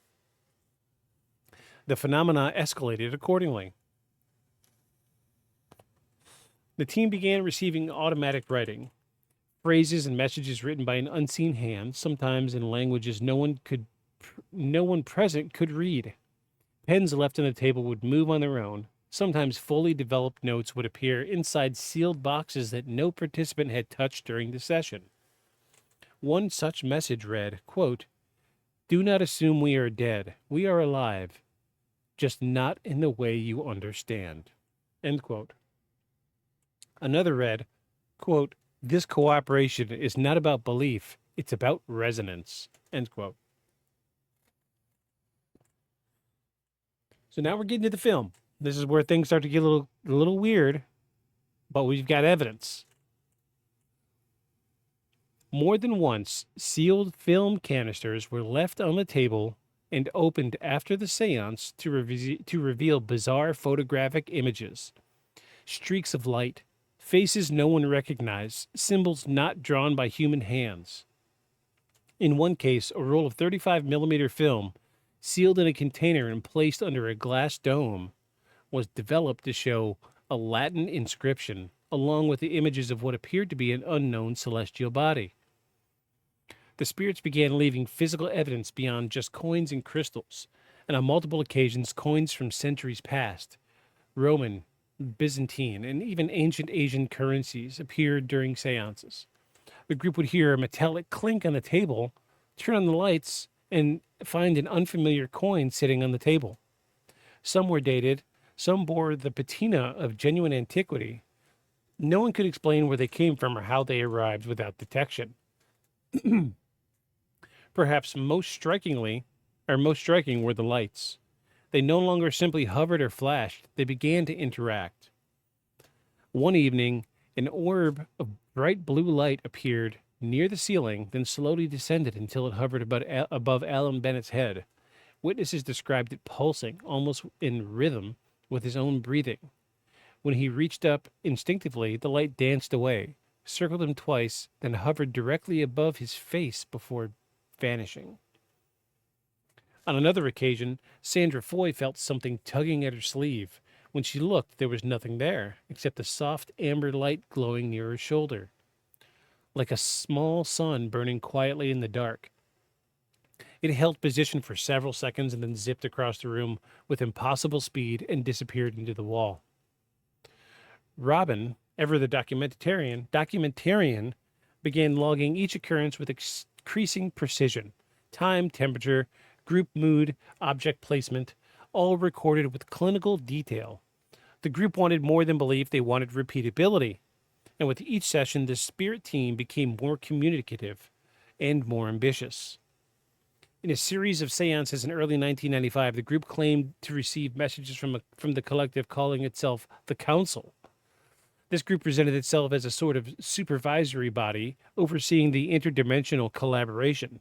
The phenomena escalated accordingly. The team began receiving automatic writing, phrases and messages written by an unseen hand, sometimes in languages no one present could read. Pens left on the table would move on their own. Sometimes fully developed notes would appear inside sealed boxes that no participant had touched during the session. One such message read, quote, "Do not assume we are dead. We are alive, just not in the way you understand." End quote. Another read, quote, "This cooperation is not about belief, it's about resonance." End quote. So now we're getting to the film. This is where things start to get a little weird, but we've got evidence. More than once, sealed film canisters were left on the table and opened after the seance to reveal bizarre photographic images. Streaks of light, faces no one recognized, symbols not drawn by human hands. In one case, a roll of 35mm film, sealed in a container and placed under a glass dome, was developed to show a Latin inscription, along with the images of what appeared to be an unknown celestial body. The spirits began leaving physical evidence beyond just coins and crystals, and on multiple occasions coins from centuries past, Roman, Byzantine, and even ancient Asian currencies appeared during seances. The group would hear a metallic clink on the table, turn on the lights, and find an unfamiliar coin sitting on the table. Some were dated, some bore the patina of genuine antiquity. No one could explain where they came from or how they arrived without detection. Perhaps most striking were the lights. They no longer simply hovered or flashed, they began to interact. One evening, an orb of bright blue light appeared near the ceiling, then slowly descended until it hovered above Alan Bennett's head. Witnesses described it pulsing, almost in rhythm with his own breathing. When he reached up instinctively, the light danced away, circled him twice, then hovered directly above his face before vanishing. On another occasion, Sandra Foy felt something tugging at her sleeve. When she looked, there was nothing there, except a soft amber light glowing near her shoulder, like a small sun burning quietly in the dark. It held position for several seconds and then zipped across the room with impossible speed and disappeared into the wall. Robin, ever the documentarian, began logging each occurrence with increasing precision. Time, temperature, group mood, object placement, all recorded with clinical detail. The group wanted more than belief, they wanted repeatability. And with each session, the spirit team became more communicative and more ambitious. In a series of seances in early 1995, the group claimed to receive messages from the collective calling itself the Council. This group presented itself as a sort of supervisory body overseeing the interdimensional collaboration.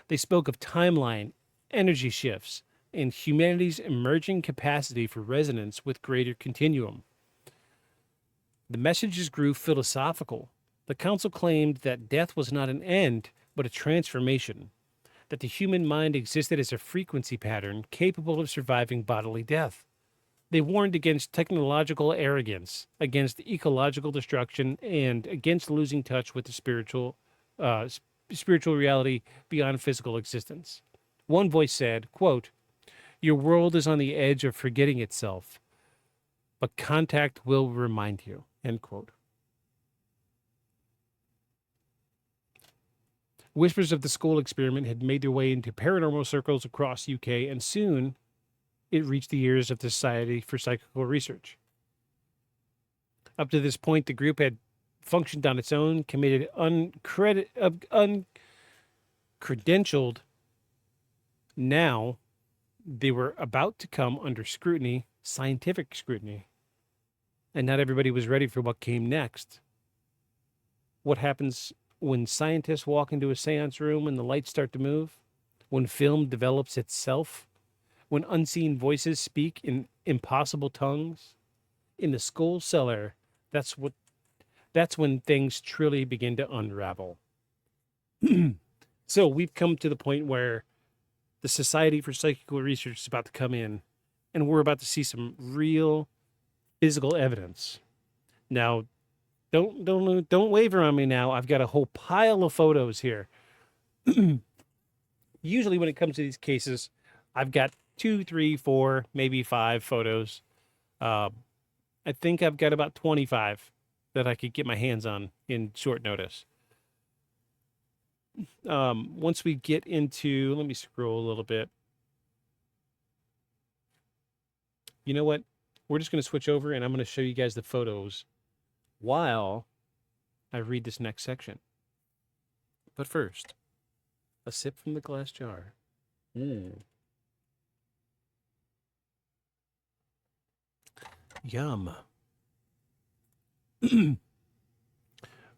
They spoke of timeline, energy shifts, and humanity's emerging capacity for resonance with greater continuum. The messages grew philosophical. The council claimed that death was not an end, but a transformation, that the human mind existed as a frequency pattern capable of surviving bodily death. They warned against technological arrogance, against ecological destruction, and against losing touch with the spiritual reality beyond physical existence. One voice said, quote, "Your world is on the edge of forgetting itself, but contact will remind you," end quote. Whispers of the Scole Experiment had made their way into paranormal circles across UK, and soon it reached the ears of the Society for Psychical Research. Up to this point, the group had functioned on its own, committed uncredentialed. Now, they were about to come under scrutiny, scientific scrutiny, and not everybody was ready for what came next. What happens when scientists walk into a seance room and the lights start to move? When film develops itself? When unseen voices speak in impossible tongues? In the Scole cellar, that's when things truly begin to unravel. So we've come to the point where the Society for Psychical Research is about to come in, and we're about to see some real physical evidence. Now, don't waver on me now. I've got a whole pile of photos here. Usually when it comes to these cases, I've got 2, 3, 4, maybe 5 photos. I think I've got about 25 that I could get my hands on in short notice. Once we get into, let me scroll a little bit. You know what? We're just going to switch over and I'm going to show you guys the photos while I read this next section. But first, a sip from the glass jar. Yum.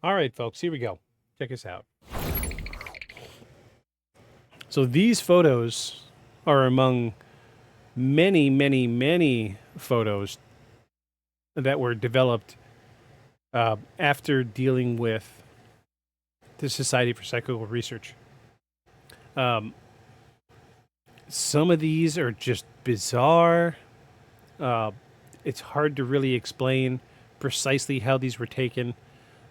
All right, folks, here we go. Check us out. So these photos are among many, many, many photos that were developed after dealing with the Society for Psychical Research. Some of these are just bizarre. It's hard to really explain precisely how these were taken.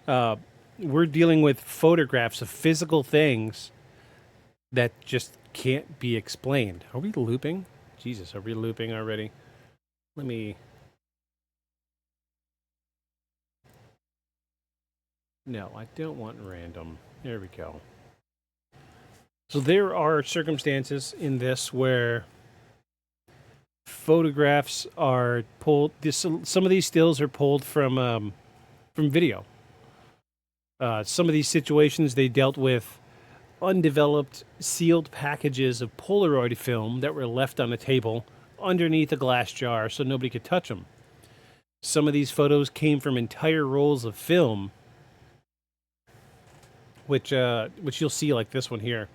We're dealing with photographs of physical things that just can't be explained. Are we looping? Jesus, are we looping already? Let me No, I don't want random. There we go. So there are circumstances in this where photographs are pulled. Some of these stills are pulled from video. Some of these situations they dealt with undeveloped sealed packages of Polaroid film that were left on a table underneath a glass jar so nobody could touch them. Some of these photos came from entire rolls of film, which you'll see like this one here.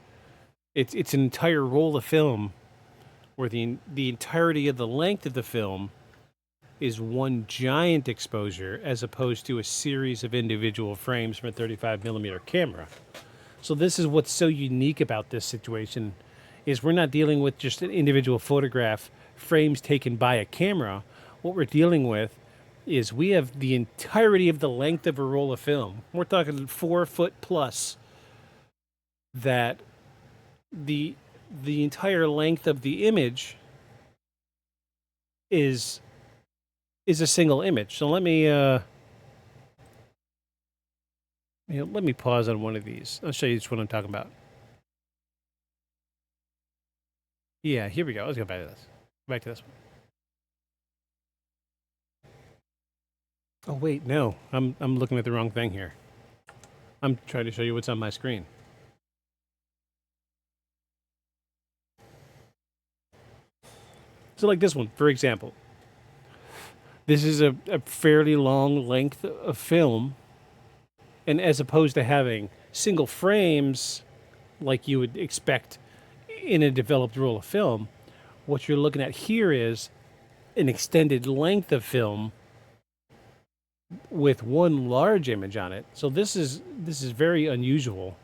It's an entire roll of film where the entirety of the length of the film is one giant exposure as opposed to a series of individual frames from a 35 millimeter camera. So this is what's so unique about this situation is we're not dealing with just an individual photograph, frames taken by a camera. What we're dealing with is we have the entirety of the length of a roll of film. We're talking 4 foot plus, that the entire length of the image is a single image. So let me let me pause on one of these. I'll show you what I'm talking about. Yeah, here we go. Let's go back to this. Back to this one. Oh wait, no. I'm looking at the wrong thing here. I'm trying to show you what's on my screen. So like this one, for example. This is a fairly long length of film, and as opposed to having single frames like you would expect in a developed roll of film, what you're looking at here is an extended length of film with one large image on it. So this is very unusual.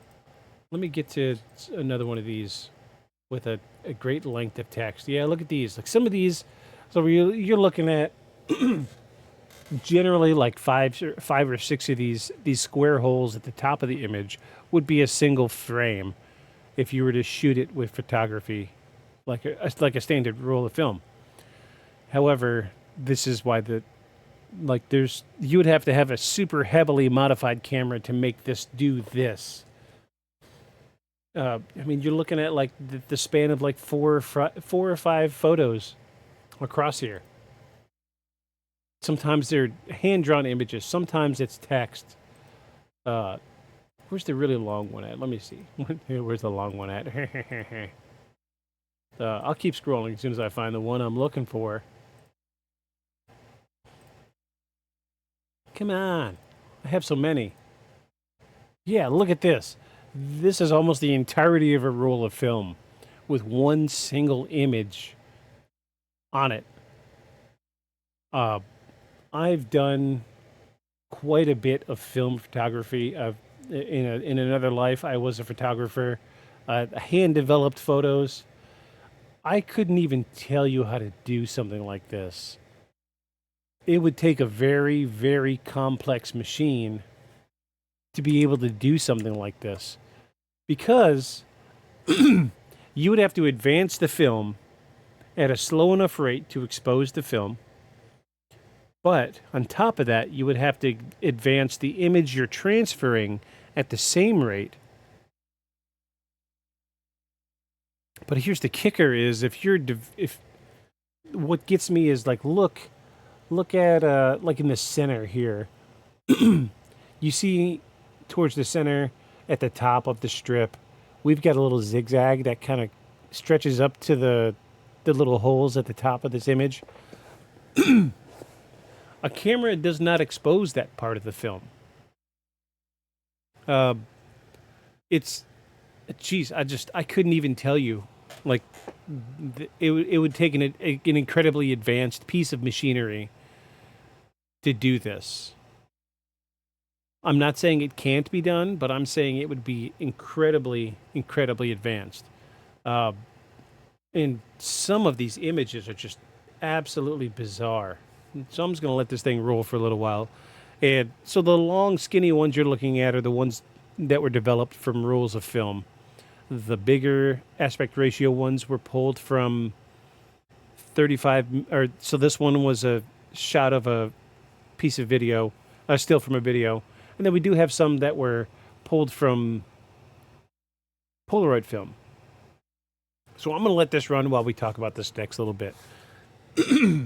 Let me get to another one of these with a great length of text. Yeah, look at these. Like some of these, so you're looking at generally like five or six of these square holes at the top of the image would be a single frame if you were to shoot it with photography, like a standard roll of film. However, this is why you would have to have a super heavily modified camera to make this do this. I mean, you're looking at like the span of like four or five photos across here. Sometimes they're hand-drawn images. Sometimes it's text. Where's the really long one at? Let me see. Where's the long one at? I'll keep scrolling as soon as I find the one I'm looking for. Come on. I have so many. Yeah, look at this. This is almost the entirety of a roll of film with one single image on it. I've done quite a bit of film photography. In another life, I was a photographer. Hand-developed photos. I couldn't even tell you how to do something like this. It would take a very, very complex machine to be able to do something like this. Because you would have to advance the film at a slow enough rate to expose the film. But on top of that, you would have to advance the image you're transferring at the same rate. But here's the kicker: is if what gets me is like look at like in the center here. You see towards the center at the top of the strip, we've got a little zigzag that kind of stretches up to the little holes at the top of this image. A camera does not expose that part of the film. I couldn't even tell you. Like, it would take an incredibly advanced piece of machinery to do this. I'm not saying it can't be done, but I'm saying it would be incredibly, incredibly advanced. And some of these images are just absolutely bizarre. So I'm just going to let this thing roll for a little while. And so the long, skinny ones you're looking at are the ones that were developed from rolls of film. The bigger aspect ratio ones were pulled from 35, so this one was a shot of a piece of video, still from a video. And then we do have some that were pulled from Polaroid film. So I'm going to let this run while we talk about this next little bit. By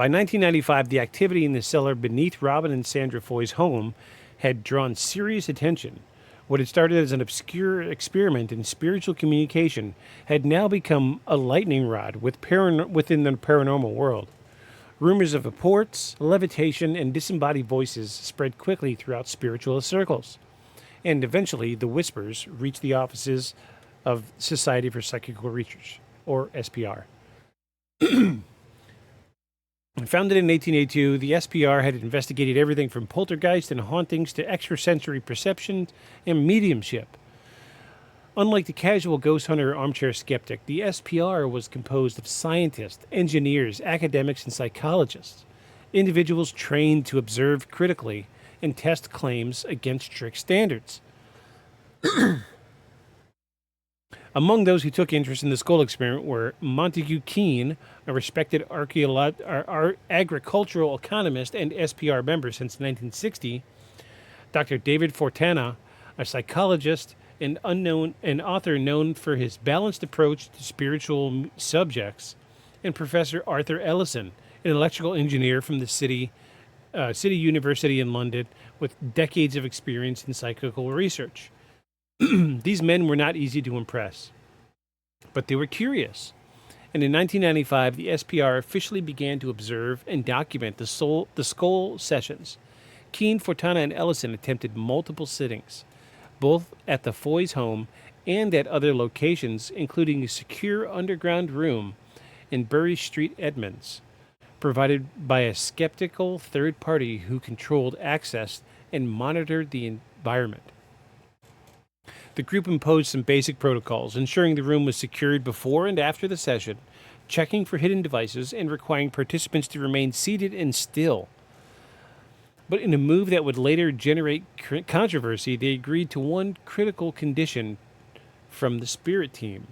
1995, the activity in the cellar beneath Robin and Sandra Foy's home had drawn serious attention. What had started as an obscure experiment in spiritual communication had now become a lightning rod within the paranormal world. Rumors of apports, levitation, and disembodied voices spread quickly throughout spiritualist circles. And eventually, the whispers reached the offices of Society for Psychical Research, or SPR. Founded in 1882, the SPR had investigated everything from poltergeist and hauntings to extrasensory perception and mediumship. Unlike the casual ghost hunter or armchair skeptic, the SPR was composed of scientists, engineers, academics, and psychologists, individuals trained to observe critically and test claims against strict standards. Among those who took interest in the Scole Experiment were Montague Keene, a respected agricultural economist and SPR member since 1960, Dr. David Fortana, a psychologist and author known for his balanced approach to spiritual subjects, and Professor Arthur Ellison, an electrical engineer from the City University in London with decades of experience in psychical research. These men were not easy to impress, but they were curious. And in 1995, the SPR officially began to observe and document the Scole sessions. Keene, Fortana, and Ellison attempted multiple sittings, both at the Foy's home and at other locations, including a secure underground room in Bury Street, Edmonds, provided by a skeptical third party who controlled access and monitored the environment. The group imposed some basic protocols, ensuring the room was secured before and after the session, checking for hidden devices, and requiring participants to remain seated and still. But in a move that would later generate controversy, they agreed to one critical condition from the spirit team.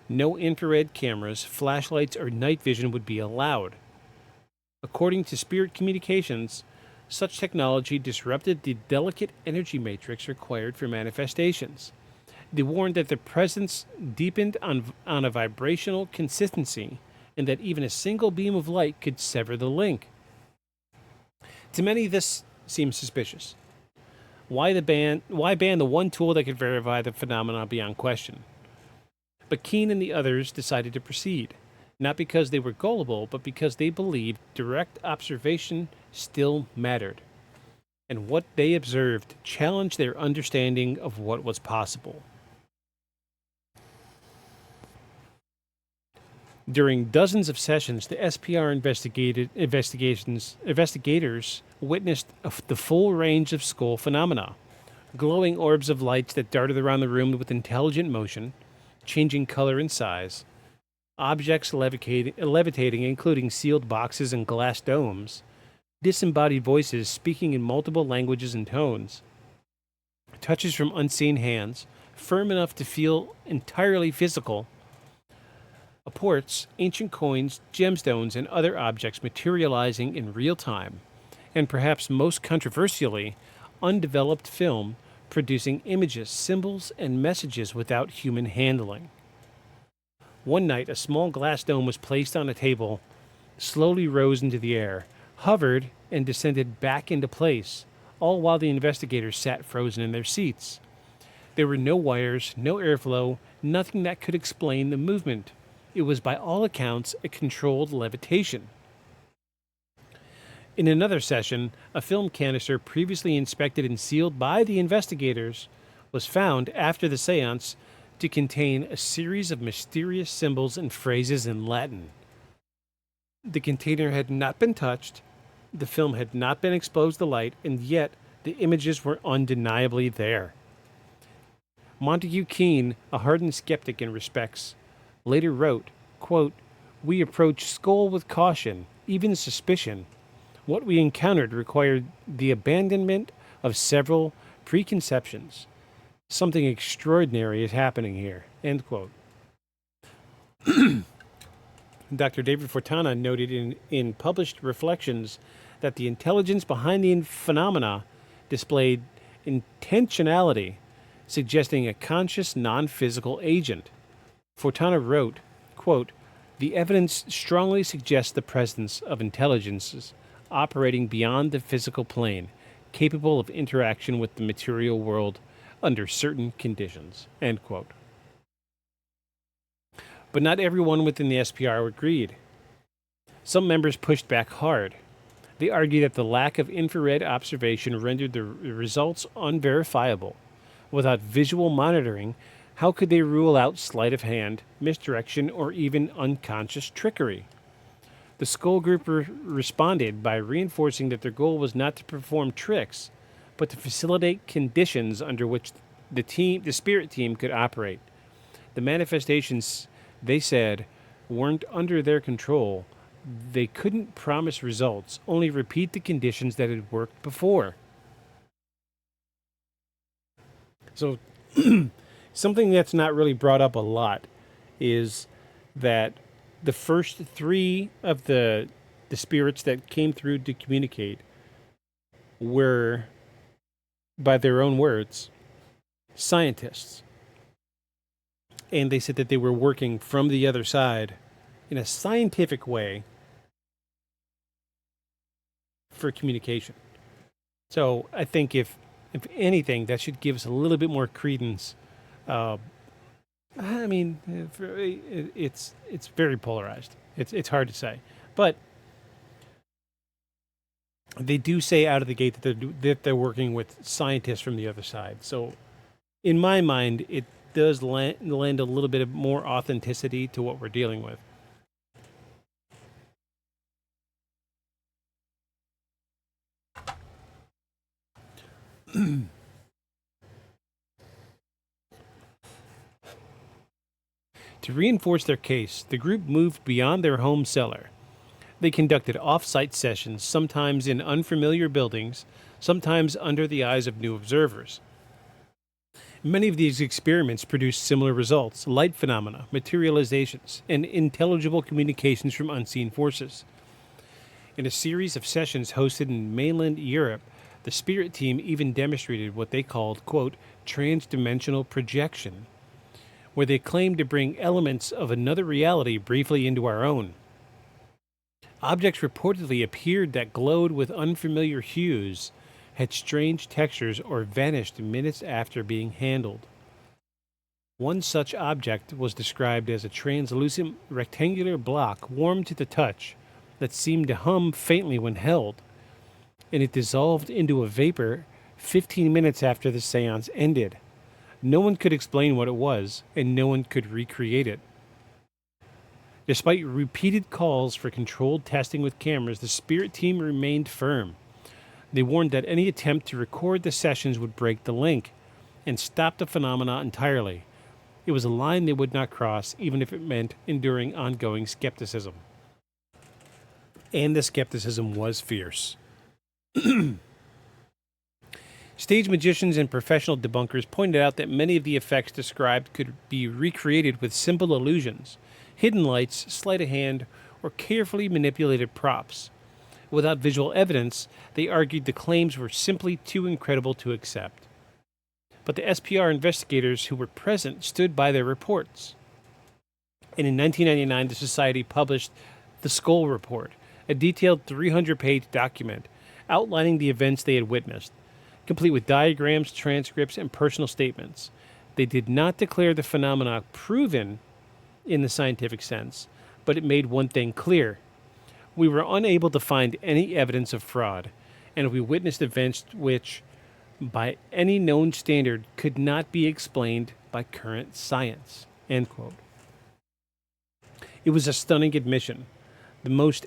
No infrared cameras, flashlights, or night vision would be allowed. According to Spirit Communications, such technology disrupted the delicate energy matrix required for manifestations. They warned that the presence deepened on a vibrational consistency and that even a single beam of light could sever the link. To many, this seems suspicious. Why ban the one tool that could verify the phenomenon beyond question? But Keene and the others decided to proceed, not because they were gullible, but because they believed direct observation still mattered, and what they observed challenged their understanding of what was possible. During dozens of sessions, the SPR investigators witnessed the full range of Scole phenomena. Glowing orbs of lights that darted around the room with intelligent motion, changing color and size, objects levitating, including sealed boxes and glass domes, disembodied voices speaking in multiple languages and tones, touches from unseen hands, firm enough to feel entirely physical, apports, ancient coins, gemstones, and other objects materializing in real time, and perhaps most controversially, undeveloped film producing images, symbols, and messages without human handling. One night, a small glass dome was placed on a table, slowly rose into the air, hovered, and descended back into place, all while the investigators sat frozen in their seats. There were no wires, no airflow, nothing that could explain the movement. It was, by all accounts, a controlled levitation. In another session, a film canister previously inspected and sealed by the investigators was found after the seance to contain a series of mysterious symbols and phrases in Latin. The container had not been touched, the film had not been exposed to light, and yet the images were undeniably there. Montague Keene, a hardened skeptic in respects, later wrote, quote, "We approached Scole with caution, even suspicion. What we encountered required the abandonment of several preconceptions. Something extraordinary is happening here," end quote. Dr. David Fortana noted in published reflections that the intelligence behind the phenomena displayed intentionality, suggesting a conscious, non-physical agent. Fontana wrote, quote, "The evidence strongly suggests the presence of intelligences operating beyond the physical plane, capable of interaction with the material world under certain conditions." End quote. But not everyone within the SPR agreed. Some members pushed back hard. They argued that the lack of infrared observation rendered the results unverifiable. Without visual monitoring, how could they rule out sleight of hand, misdirection, or even unconscious trickery? The Scole group responded by reinforcing that their goal was not to perform tricks, but to facilitate conditions under which the spirit team could operate. The manifestations, they said, weren't under their control. They couldn't promise results, only repeat the conditions that had worked before. So, something that's not really brought up a lot is that the first three of the spirits that came through to communicate were, by their own words, scientists. And they said that they were working from the other side in a scientific way for communication. So I think if anything, that should give us a little bit more credence. I mean, it's very polarized. It's hard to say, but they do say out of the gate that they're working with scientists from the other side. So, in my mind, it does lend a little bit of more authenticity to what we're dealing with. To reinforce their case, the group moved beyond their home cellar. They conducted off-site sessions, sometimes in unfamiliar buildings, sometimes under the eyes of new observers. Many of these experiments produced similar results: light phenomena, materializations, and intelligible communications from unseen forces. In a series of sessions hosted in mainland Europe, the spirit team even demonstrated what they called, quote, transdimensional projection, where they claimed to bring elements of another reality briefly into our own. Objects reportedly appeared that glowed with unfamiliar hues, had strange textures, or vanished minutes after being handled. One such object was described as a translucent rectangular block warm to the touch that seemed to hum faintly when held, and it dissolved into a vapor 15 minutes after the seance ended. No one could explain what it was, and no one could recreate it. Despite repeated calls for controlled testing with cameras, the spirit team remained firm. They warned that any attempt to record the sessions would break the link and stop the phenomena entirely. It was a line they would not cross, even if it meant enduring ongoing skepticism. And the skepticism was fierce. Stage magicians and professional debunkers pointed out that many of the effects described could be recreated with simple illusions, hidden lights, sleight of hand, or carefully manipulated props. Without visual evidence, they argued the claims were simply too incredible to accept. But the SPR investigators who were present stood by their reports. And in 1999, the Society published the Scole Report, a detailed 300-page document outlining the events they had witnessed, complete with diagrams, transcripts, and personal statements. They did not declare the phenomena proven in the scientific sense, but it made one thing clear. We were unable to find any evidence of fraud, and we witnessed events which, by any known standard, could not be explained by current science. End quote. It was a stunning admission. The most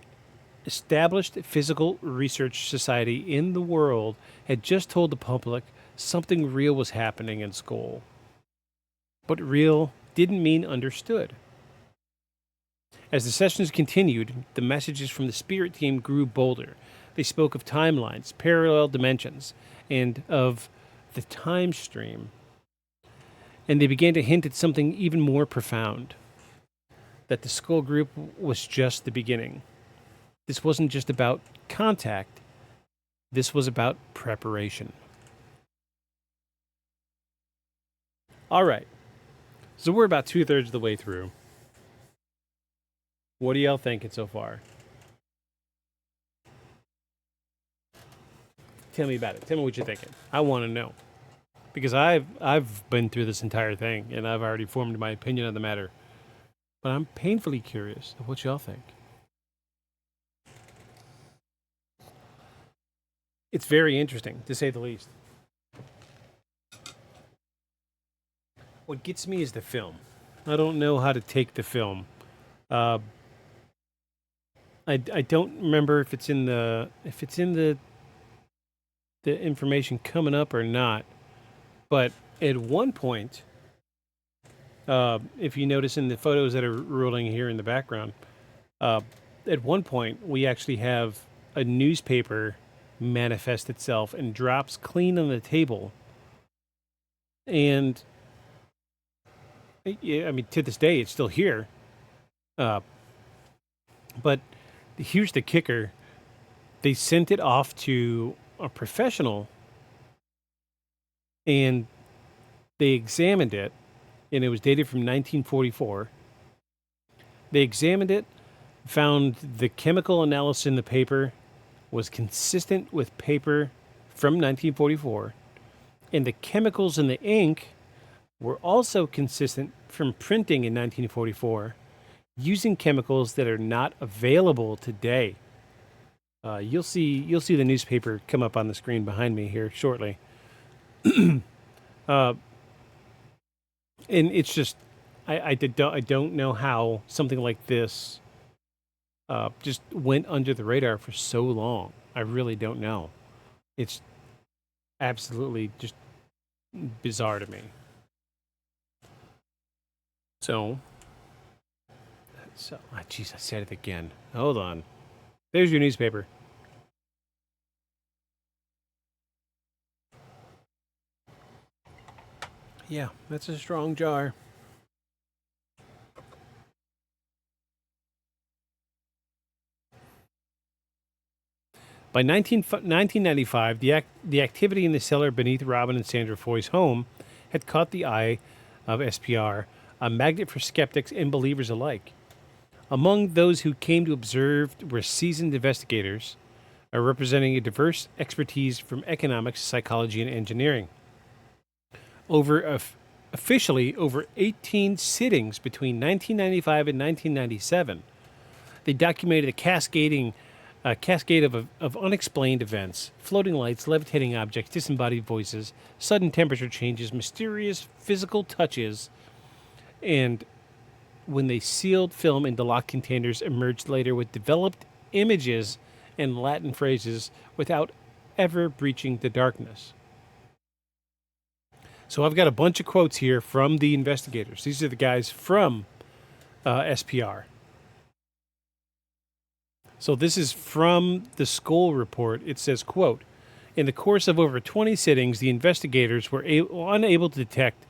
established physical research society in the world had just told the public something real was happening in Scole. But real didn't mean understood. As the sessions continued, the messages from the spirit team grew bolder. They spoke of timelines, parallel dimensions, and of the time stream. And they began to hint at something even more profound, that the Scole group was just the beginning. This wasn't just about contact, This was about preparation. All right. So we're about 2/3 of the way through. What are y'all thinking so far? Tell me about it. Tell me what you're thinking. I want to know. Because I've been through this entire thing, and I've already formed my opinion on the matter. But I'm painfully curious of what y'all think. It's very interesting, to say the least. What gets me is the film. I don't know how to take the film. I don't remember if it's in the information coming up or not. But at one point, if you notice in the photos that are rolling here in the background, at one point we actually have a newspaper manifest itself and drops clean on the table. And I mean, to this day, it's still here. But here's the kicker. They sent it off to a professional, and they examined it, and it was dated from 1944. They examined it, found the chemical analysis in the paper was consistent with paper from 1944, and the chemicals in the ink were also consistent from printing in 1944, using chemicals that are not available today. You'll see the newspaper come up on the screen behind me here shortly. And it's just, I don't know how something like this just went under the radar for so long. I really don't know. It's absolutely just bizarre to me. So, jeez, I said it again. Hold on. There's your newspaper. Yeah, that's a strong jar. By 1995, the activity in the cellar beneath Robin and Sandra Foy's home had caught the eye of SPR, a magnet for skeptics and believers alike. Among those who came to observe were seasoned investigators, representing a diverse expertise from economics, psychology, and engineering. Officially, over 18 sittings between 1995 and 1997, they documented a cascade of unexplained events: floating lights, levitating objects, disembodied voices, sudden temperature changes, mysterious physical touches, and when they sealed film into locked containers, emerged later with developed images and Latin phrases without ever breaching the darkness. So I've got a bunch of quotes here from the investigators. These are the guys from SPR. So this is from the Scole report. It says, quote, "In the course of over 20 sittings, the investigators were unable to detect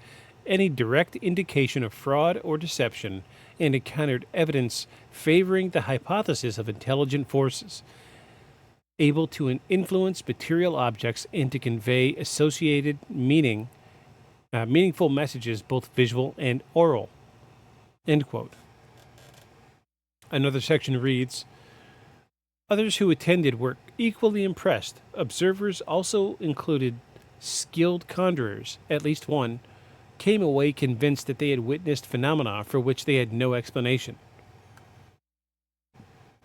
any direct indication of fraud or deception and encountered evidence favoring the hypothesis of intelligent forces able to influence material objects and to convey associated meaningful messages, both visual and oral." End quote. Another section reads, "Others who attended were equally impressed. Observers also included skilled conjurers. At least one came away convinced that they had witnessed phenomena for which they had no explanation."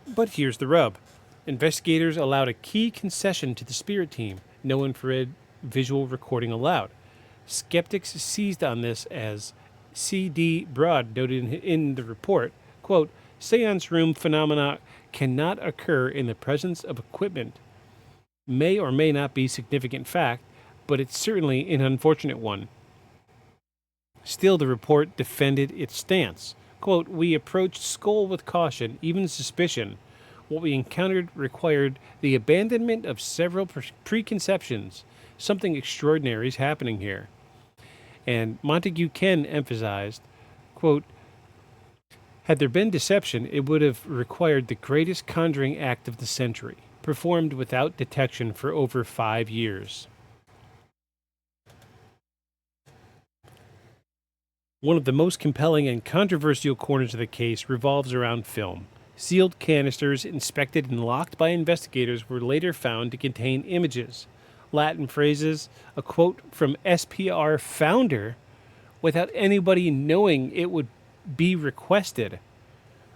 But here's the rub. Investigators allowed a key concession to the spirit team: no infrared visual recording allowed. Skeptics seized on this, as C.D. Broad noted in the report, quote, "Seance room phenomena cannot occur in the presence of equipment. May or may not be significant fact, but it's certainly an unfortunate one." Still, the report defended its stance. Quote, "We approached Scole with caution, even suspicion. What we encountered required the abandonment of several preconceptions. Something extraordinary is happening here." And Montague Ken emphasized, quote, "Had there been deception, it would have required the greatest conjuring act of the century." performed without detection for over 5 years. One of the most compelling and controversial corners of the case revolves around film. Sealed canisters inspected and locked by investigators were later found to contain images, Latin phrases, a quote from SPR founder without anybody knowing it would be requested.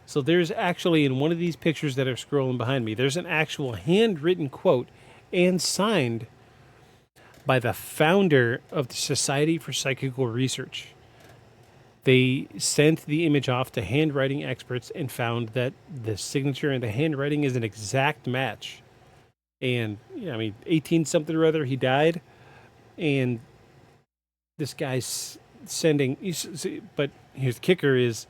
So there's actually, in one of these pictures that are scrolling behind me, there's an actual handwritten quote and signed by the founder of the Society for Psychical Research. They sent the image off to handwriting experts and found that the signature and the handwriting is an exact match. And, 18-something or other, he died. And this guy's sending... But here's the kicker is...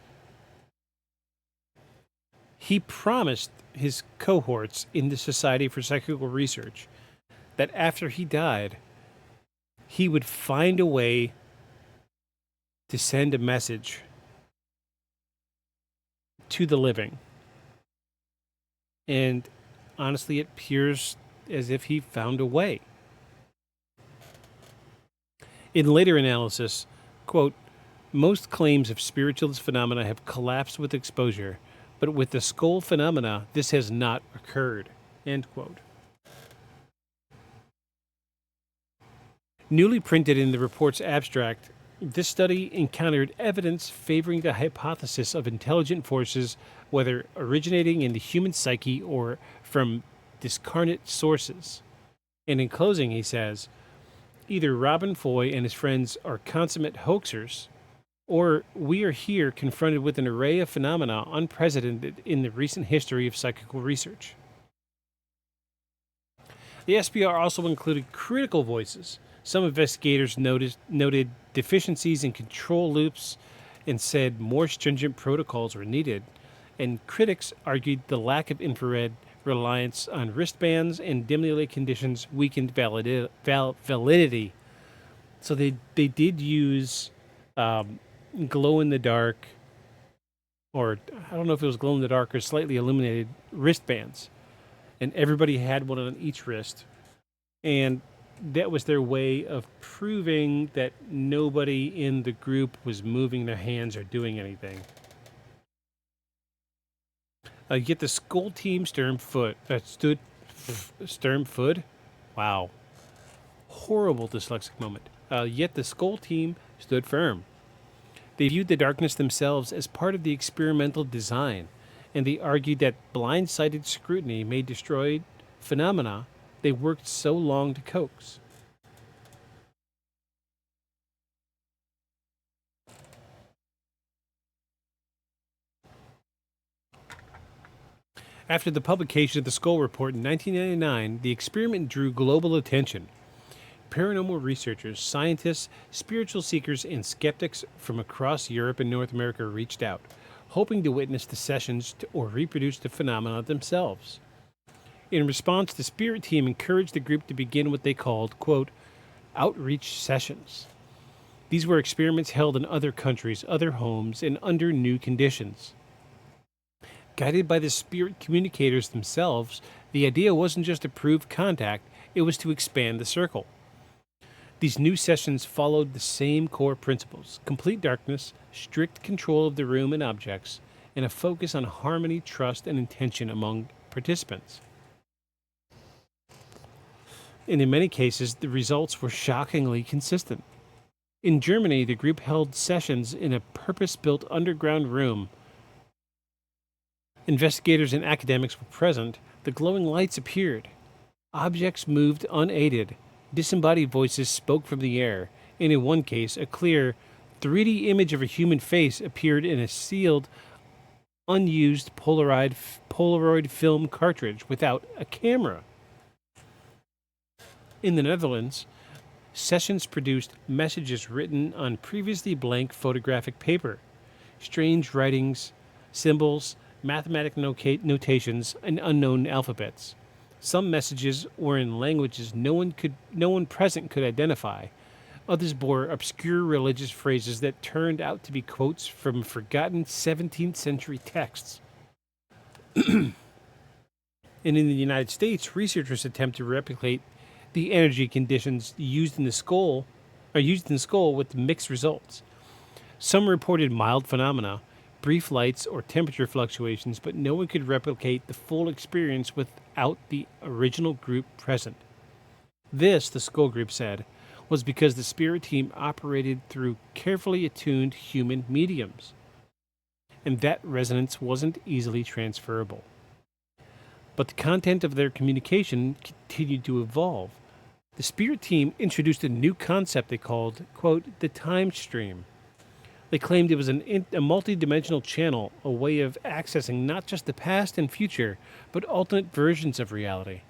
He promised his cohorts in the Society for Psychical Research that after he died, he would find a way to send a message to the living. And honestly, it appears as if he found a way. In later analysis, quote, most claims of spiritualist phenomena have collapsed with exposure, but with the Scole phenomena, this has not occurred, end quote. Newly printed in the report's abstract, this study encountered evidence favoring the hypothesis of intelligent forces, whether originating in the human psyche or from discarnate sources. And in closing, he says, either Robin Foy and his friends are consummate hoaxers, or we are here confronted with an array of phenomena unprecedented in the recent history of psychical research. The SPR also included critical voices. Some investigators noted deficiencies in control loops and said more stringent protocols were needed, and critics argued the lack of infrared reliance on wristbands and dimly lit conditions weakened validity. So they did use glow-in-the-dark, or I don't know if it was glow-in-the-dark or slightly illuminated wristbands, and everybody had one on each wrist, and that was their way of proving that nobody in the group was moving their hands or doing anything. Yet the Scole team stood Wow. Horrible dyslexic moment. Yet the Scole team stood firm. They viewed the darkness themselves as part of the experimental design, and they argued that blind-sighted scrutiny may destroy phenomena they worked so long to coax. After the publication of the Scole Report in 1999, the experiment drew global attention. Paranormal researchers, scientists, spiritual seekers, and skeptics from across Europe and North America reached out, hoping to witness the sessions or reproduce the phenomena themselves. In response, the Spirit team encouraged the group to begin what they called, quote, outreach sessions. These were experiments held in other countries, other homes, and under new conditions. Guided by the Spirit communicators themselves, the idea wasn't just to prove contact, it was to expand the circle. These new sessions followed the same core principles: complete darkness, strict control of the room and objects, and a focus on harmony, trust, and intention among participants. And in many cases, the results were shockingly consistent. In Germany, the group held sessions in a purpose-built underground room. Investigators and academics were present. The glowing lights appeared. Objects moved unaided. Disembodied voices spoke from the air. And in one case, a clear 3D image of a human face appeared in a sealed, unused Polaroid film cartridge without a camera. In the Netherlands, sessions produced messages written on previously blank photographic paper, strange writings, symbols, mathematic notations, and unknown alphabets. Some messages were in languages no one present could identify. Others bore obscure religious phrases that turned out to be quotes from forgotten 17th century texts. And in the United States, researchers attempt to replicate the energy conditions used in the skull with mixed results. Some reported mild phenomena, brief lights or temperature fluctuations, but no one could replicate the full experience without the original group present. This, the Scole group said, was because the spirit team operated through carefully attuned human mediums, and that resonance wasn't easily transferable. But the content of their communication continued to evolve. The spirit team introduced a new concept they called, quote, the time stream. They claimed it was a multidimensional channel, a way of accessing not just the past and future, but alternate versions of reality.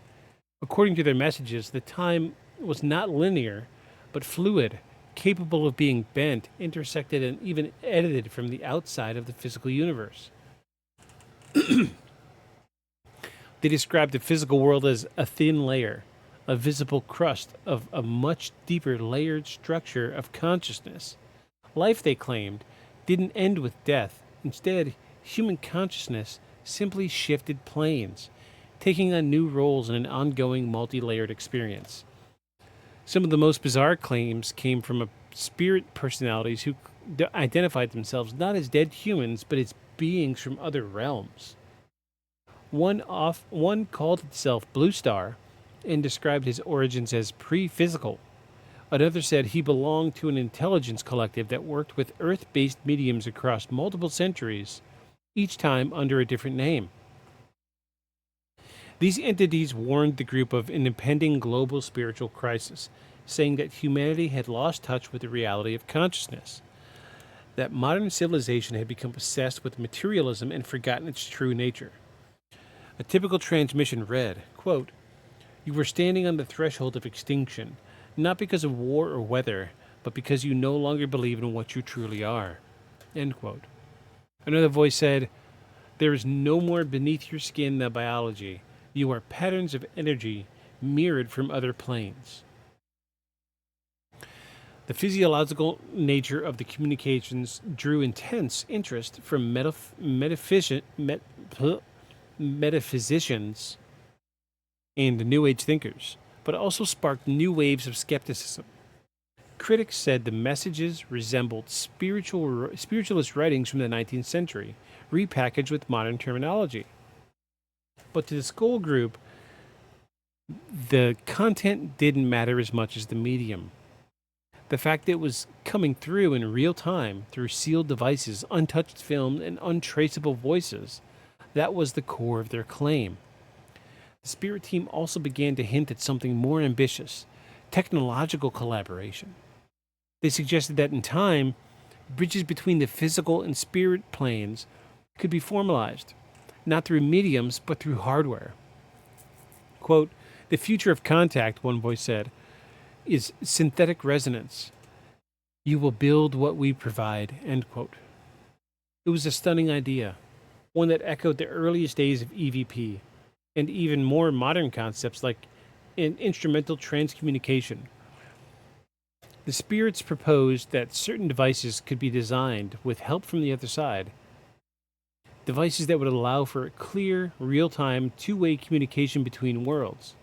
According to their messages, the time was not linear, but fluid, capable of being bent, intersected, and even edited from the outside of the physical universe. They described the physical world as a thin layer, a visible crust of a much deeper layered structure of consciousness. Life, they claimed, didn't end with death. Instead, human consciousness simply shifted planes, taking on new roles in an ongoing multi-layered experience. Some of the most bizarre claims came from spirit personalities who identified themselves not as dead humans, but as beings from other realms. One called itself Blue Star and described his origins as pre-physical. Another said he belonged to an intelligence collective that worked with Earth-based mediums across multiple centuries, each time under a different name. These entities warned the group of an impending global spiritual crisis, saying that humanity had lost touch with the reality of consciousness, that modern civilization had become obsessed with materialism and forgotten its true nature. A typical transmission read, quote, "You were standing on the threshold of extinction, not because of war or weather, but because you no longer believe in what you truly are." End quote. Another voice said, "There is no more beneath your skin than biology. You are patterns of energy mirrored from other planes." The physiological nature of the communications drew intense interest from metaphysicians and New Age thinkers, but also sparked new waves of skepticism. Critics said the messages resembled spiritualist writings from the 19th century, repackaged with modern terminology. But to the Scole group, the content didn't matter as much as the medium. The fact that it was coming through in real time through sealed devices, untouched film, and untraceable voices, that was the core of their claim. The spirit team also began to hint at something more ambitious, technological collaboration. They suggested that in time, bridges between the physical and spirit planes could be formalized, not through mediums, but through hardware. Quote, "The future of contact," one voice said, "is synthetic resonance. You will build what we provide." End quote. It was a stunning idea, one that echoed the earliest days of EVP, and even more modern concepts like instrumental transcommunication. The spirits proposed that certain devices could be designed with help from the other side, devices that would allow for clear, real-time, two-way communication between worlds.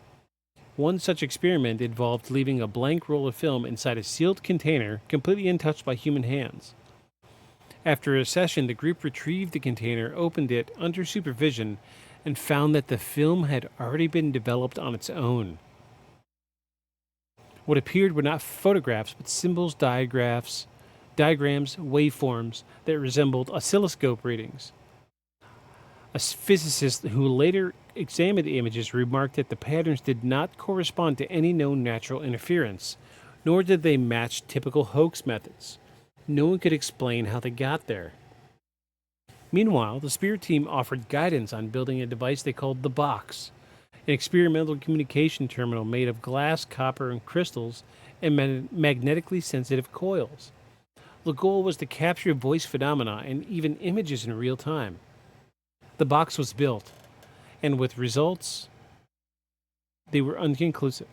One such experiment involved leaving a blank roll of film inside a sealed container completely untouched by human hands. After a session, the group retrieved the container, opened it under supervision, and found that the film had already been developed on its own. What appeared were not photographs, but symbols, diagrams, waveforms that resembled oscilloscope readings. A physicist who later examined the images remarked that the patterns did not correspond to any known natural interference, nor did they match typical hoax methods. No one could explain how they got there. Meanwhile, the spirit team offered guidance on building a device they called the Box, an experimental communication terminal made of glass, copper, and crystals and magnetically sensitive coils. The goal was to capture voice phenomena and even images in real time. The Box was built, and with results, they were inconclusive.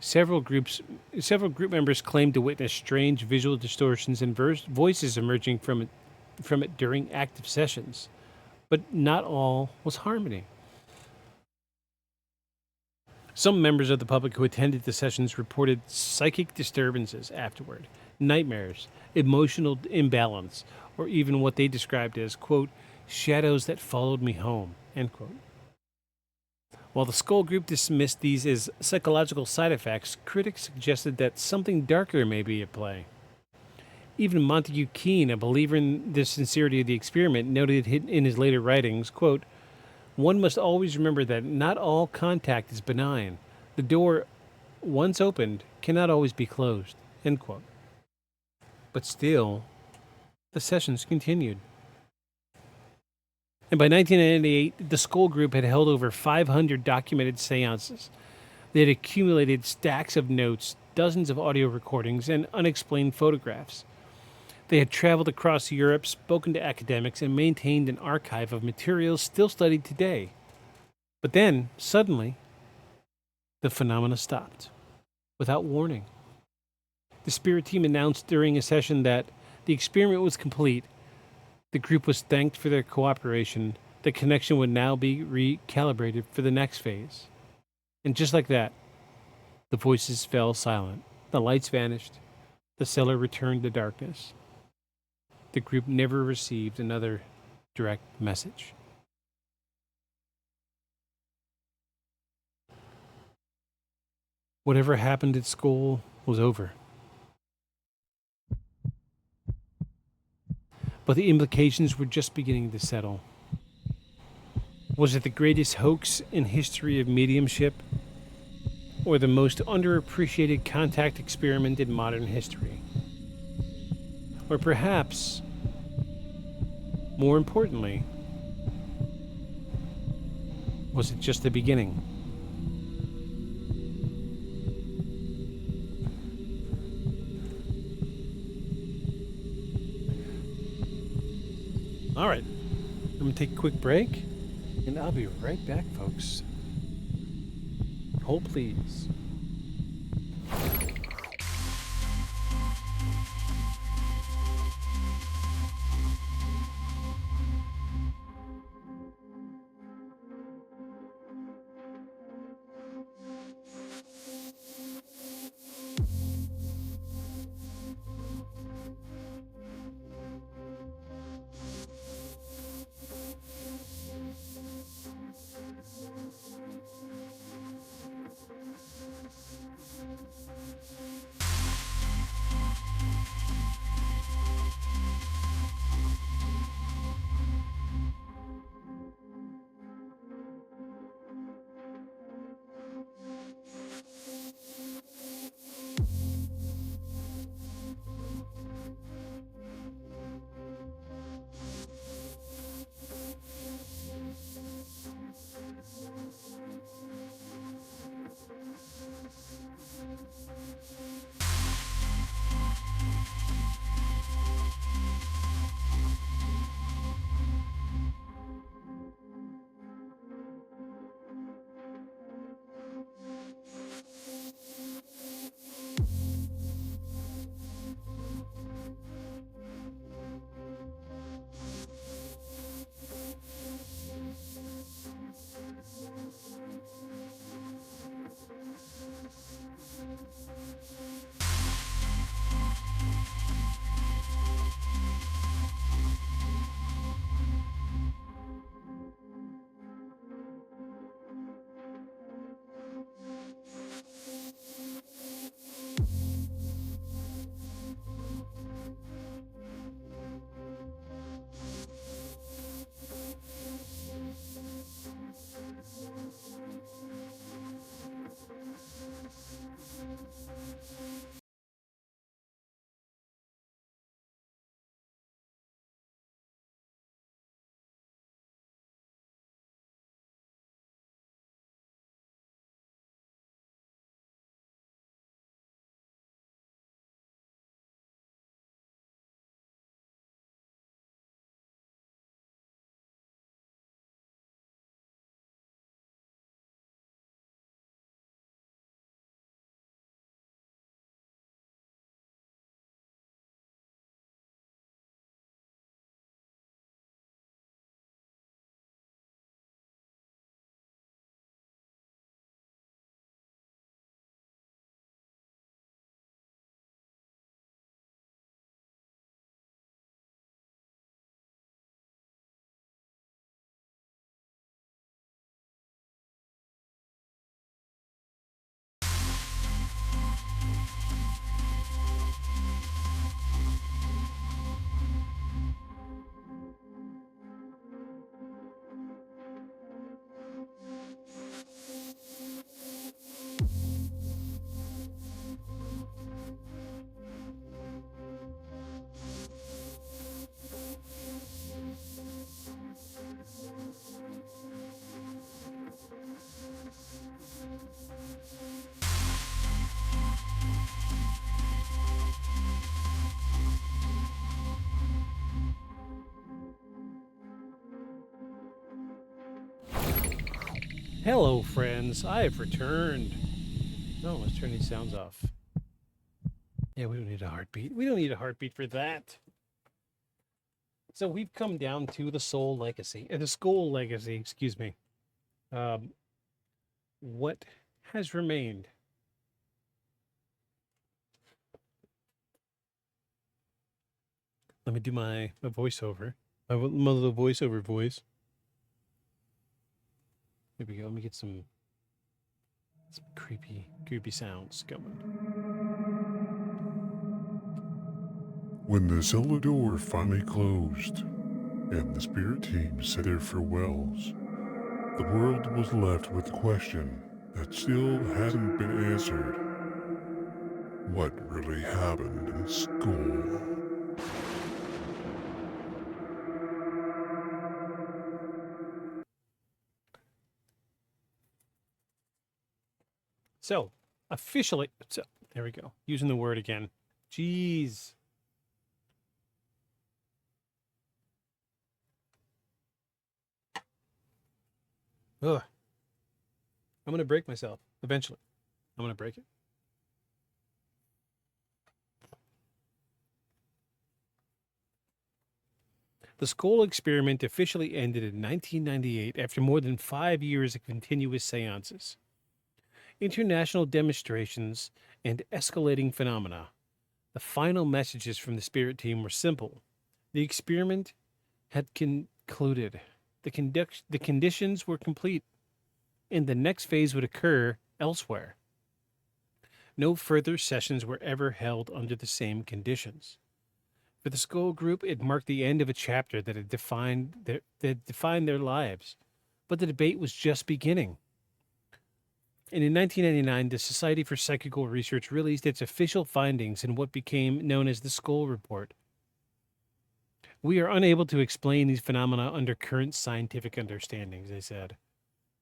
Several group members claimed to witness strange visual distortions and voices emerging from it during active sessions, but not all was harmony. Some members of the public who attended the sessions reported psychic disturbances afterward, nightmares, emotional imbalance, or even what they described as, quote, shadows that followed me home, end quote. While the Scole group dismissed these as psychological side effects, critics suggested that something darker may be at play. Even Montague Keene, a believer in the sincerity of the experiment, noted in his later writings, quote, one must always remember that not all contact is benign. The door, once opened, cannot always be closed, end quote. But still, the sessions continued. And by 1998, the Scole group had held over 500 documented seances. They had accumulated stacks of notes, dozens of audio recordings, and unexplained photographs. They had traveled across Europe, spoken to academics, and maintained an archive of materials still studied today. But then, suddenly, the phenomena stopped, without warning. The spirit team announced during a session that the experiment was complete. The group was thanked for their cooperation. The connection would now be recalibrated for the next phase. And just like that, the voices fell silent. The lights vanished. The cellar returned to darkness. The group never received another direct message. Whatever happened at Scole was over. But the implications were just beginning to settle. Was it the greatest hoax in history of mediumship, or the most underappreciated contact experiment in modern history? Or perhaps, more importantly, was it just the beginning? All right, I'm going to take a quick break, and I'll be right back, folks. Hold, please. Hello, friends. I have returned. No, let's turn these sounds off. Yeah, we don't need a heartbeat. We don't need a heartbeat for that. So we've come down to the Scole Legacy, excuse me. What has remained? Let me do my voiceover. My little voiceover voice. Here we go. Let me get some creepy sounds going. When the cellar door finally closed and the spirit team said their farewells, the world was left with a question that still hasn't been answered. What really happened in school? So, officially, there we go. Using the word again. Jeez. Ugh. I'm going to break myself eventually. I'm going to break it. The Scole Experiment officially ended in 1998 after more than 5 years of continuous seances, international demonstrations, and escalating phenomena. The final messages from the spirit team were simple. The experiment had concluded. The conditions were complete, and the next phase would occur elsewhere. No further sessions were ever held under the same conditions. For the Scole group, it marked the end of a chapter that had defined their lives, but the debate was just beginning. And in 1999, the Society for Psychical Research released its official findings in what became known as the Scole Report. We are unable to explain these phenomena under current scientific understandings, they said.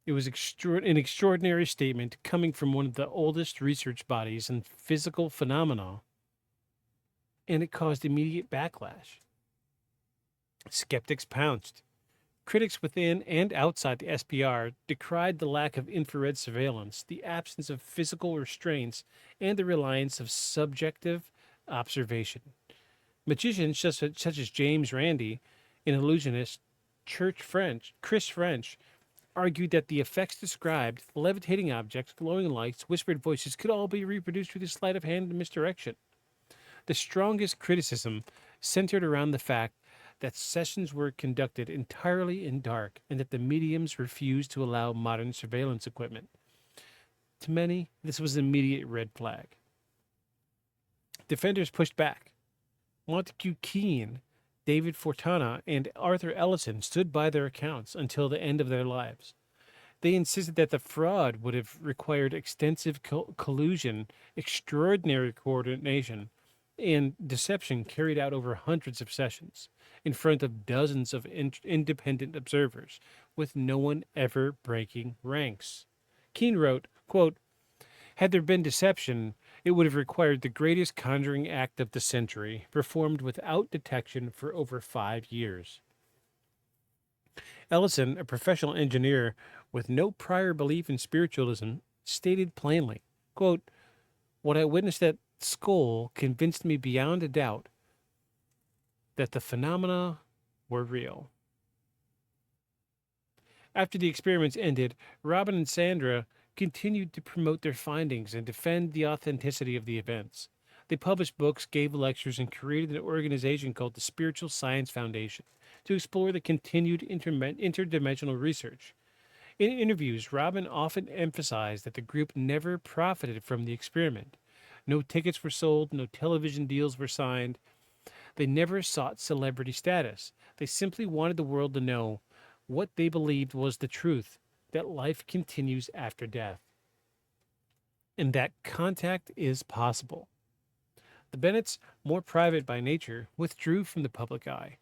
It was an extraordinary statement coming from one of the oldest research bodies in physical phenomena, and it caused immediate backlash. Skeptics pounced. Critics within and outside the SPR decried the lack of infrared surveillance, the absence of physical restraints, and the reliance of subjective observation. Magicians such as James Randi, an illusionist, Chris French, argued that the effects described, levitating objects, glowing lights, whispered voices, could all be reproduced through the sleight of hand and misdirection. The strongest criticism centered around the fact that sessions were conducted entirely in dark and that the mediums refused to allow modern surveillance equipment. To many, this was an immediate red flag. Defenders pushed back. Montague Keene, David Fortana, and Arthur Ellison stood by their accounts until the end of their lives. They insisted that the fraud would have required extensive collusion, extraordinary coordination, and deception carried out over hundreds of sessions in front of dozens of independent observers, with no one ever breaking ranks. Keene wrote, quote, "Had there been deception, it would have required the greatest conjuring act of the century, performed without detection for over 5 years." Ellison, a professional engineer with no prior belief in spiritualism, stated plainly, quote, "What I witnessed at Scole convinced me beyond a doubt that the phenomena were real." After the experiments ended, Robin and Sandra continued to promote their findings and defend the authenticity of the events. They published books, gave lectures, and created an organization called the Spiritual Science Foundation to explore the continued interdimensional research. In interviews, Robin often emphasized that the group never profited from the experiment. No tickets were sold, no television deals were signed. They never sought celebrity status. They simply wanted the world to know what they believed was the truth, that life continues after death, and that contact is possible. The Bennetts, more private by nature, withdrew from the public eye.